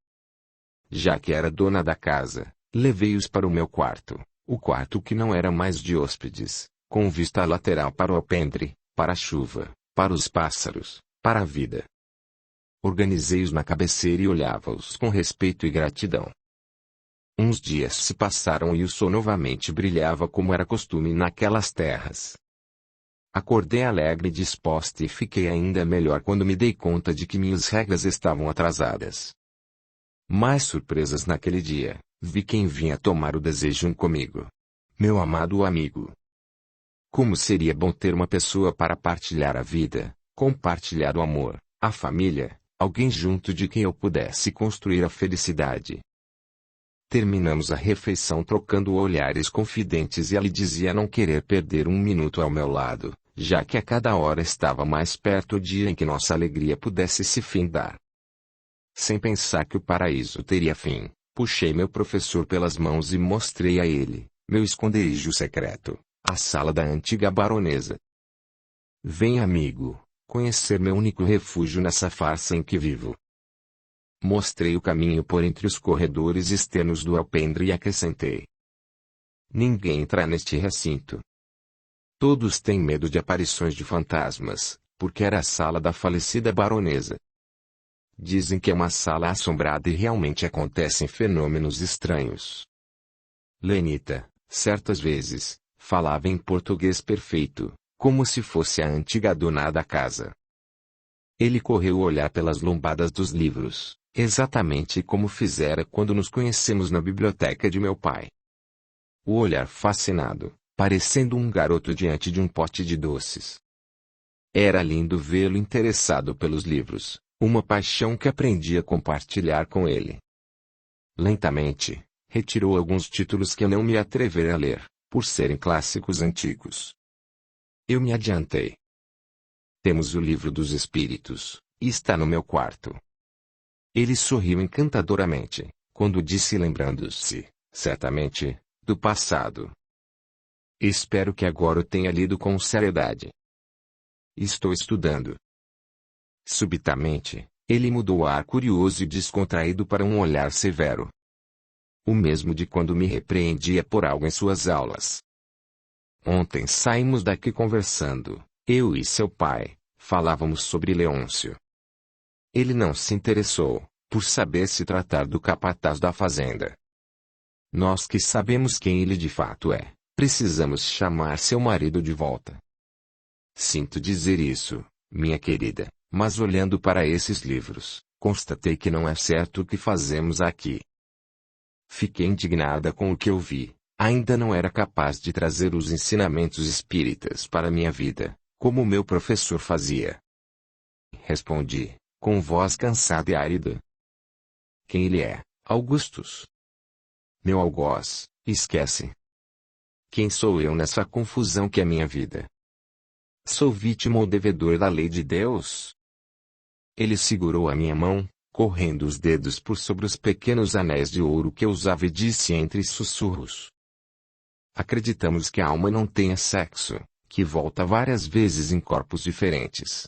Já que era dona da casa, levei-os para o meu quarto, o quarto que não era mais de hóspedes, com vista lateral para o alpendre, para a chuva, para os pássaros, para a vida. Organizei-os na cabeceira e olhava-os com respeito e gratidão. Uns dias se passaram e o sol novamente brilhava como era costume naquelas terras. Acordei alegre e disposta e fiquei ainda melhor quando me dei conta de que minhas regras estavam atrasadas. Mais surpresas naquele dia, vi quem vinha tomar o desejo comigo. Meu amado amigo. Como seria bom ter uma pessoa para partilhar a vida, compartilhar o amor, a família, alguém junto de quem eu pudesse construir a felicidade. Terminamos a refeição trocando olhares confidentes e ela dizia não querer perder um minuto ao meu lado, já que a cada hora estava mais perto o dia em que nossa alegria pudesse se findar. Sem pensar que o paraíso teria fim, puxei meu professor pelas mãos e mostrei a ele, meu esconderijo secreto, a sala da antiga baronesa. Vem, amigo, conhecer meu único refúgio nessa farsa em que vivo. Mostrei o caminho por entre os corredores externos do alpendre e acrescentei. Ninguém entra neste recinto. Todos têm medo de aparições de fantasmas, porque era a sala da falecida baronesa. Dizem que é uma sala assombrada e realmente acontecem fenômenos estranhos. Lenita, certas vezes, falava em português perfeito, como se fosse a antiga dona da casa. Ele correu o olhar pelas lombadas dos livros, exatamente como fizera quando nos conhecemos na biblioteca de meu pai. O olhar fascinado, parecendo um garoto diante de um pote de doces. Era lindo vê-lo interessado pelos livros, uma paixão que aprendi a compartilhar com ele. Lentamente, retirou alguns títulos que eu não me atrevera a ler, por serem clássicos antigos. Eu me adiantei. Temos o livro dos espíritos, e está no meu quarto. Ele sorriu encantadoramente, quando disse lembrando-se, certamente, do passado. Espero que agora o tenha lido com seriedade. Estou estudando. Subitamente, ele mudou o ar curioso e descontraído para um olhar severo. O mesmo de quando me repreendia por algo em suas aulas. Ontem saímos daqui conversando, eu e seu pai, falávamos sobre Leôncio. Ele não se interessou, por saber se tratar do capataz da fazenda. Nós que sabemos quem ele de fato é, precisamos chamar seu marido de volta. Sinto dizer isso, minha querida, mas olhando para esses livros, constatei que não é certo o que fazemos aqui. Fiquei indignada com o que eu vi, ainda não era capaz de trazer os ensinamentos espíritas para minha vida, como meu professor fazia. Respondi, com voz cansada e árida. Quem ele é, Augustus? Meu algoz, esquece. Quem sou eu nessa confusão que é minha vida? Sou vítima ou devedor da lei de Deus? Ele segurou a minha mão, correndo os dedos por sobre os pequenos anéis de ouro que eu usava e disse entre sussurros. Acreditamos que a alma não tenha sexo, que volta várias vezes em corpos diferentes.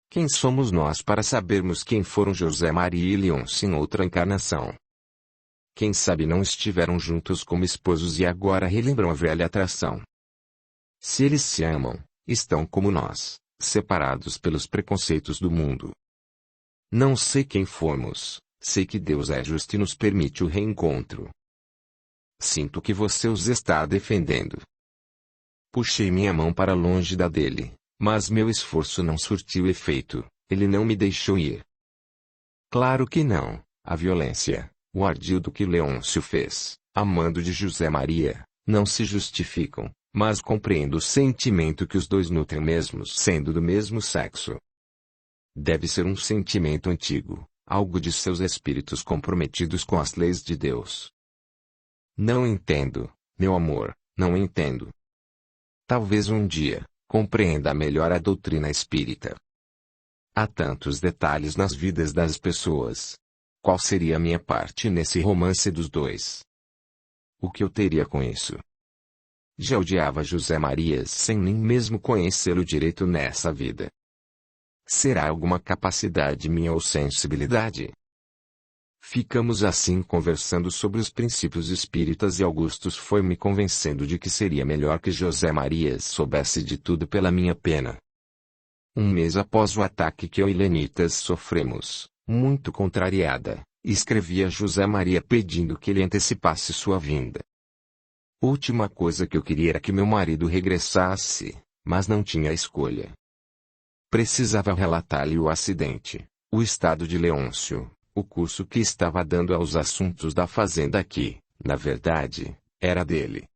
Quem somos nós para sabermos quem foram José Maria e Leôncio em outra encarnação? Quem sabe não estiveram juntos como esposos e agora relembram a velha atração. Se eles se amam, estão como nós, separados pelos preconceitos do mundo. Não sei quem fomos, Sei que Deus é justo e nos permite o reencontro. Sinto que você os está defendendo. Puxei minha mão para longe da dele, mas meu esforço não surtiu efeito, ele não me deixou ir. Claro que não, a violência, o ardil do que Leôncio fez, amando de José Maria, não se justificam, mas compreendo o sentimento que os dois nutrem mesmo sendo do mesmo sexo. Deve ser um sentimento antigo, algo de seus espíritos comprometidos com as leis de Deus. Não entendo, meu amor, não entendo. Talvez um dia, compreenda melhor a doutrina espírita. Há tantos detalhes nas vidas das pessoas. Qual seria a minha parte nesse romance dos dois? O que eu teria com isso? Já odiava José Maria sem nem mesmo conhecê-lo direito nessa vida. Será alguma capacidade minha ou sensibilidade? Ficamos assim conversando sobre os princípios espíritas e Augustus foi me convencendo de que seria melhor que José Maria soubesse de tudo pela minha pena. Um mês após o ataque que eu e Lenitas sofremos, muito contrariada, escrevi a José Maria pedindo que ele antecipasse sua vinda. Última coisa que eu queria era que meu marido regressasse, mas não tinha escolha. Precisava relatar-lhe o acidente, o estado de Leôncio, o curso que estava dando aos assuntos da fazenda que, na verdade, era dele.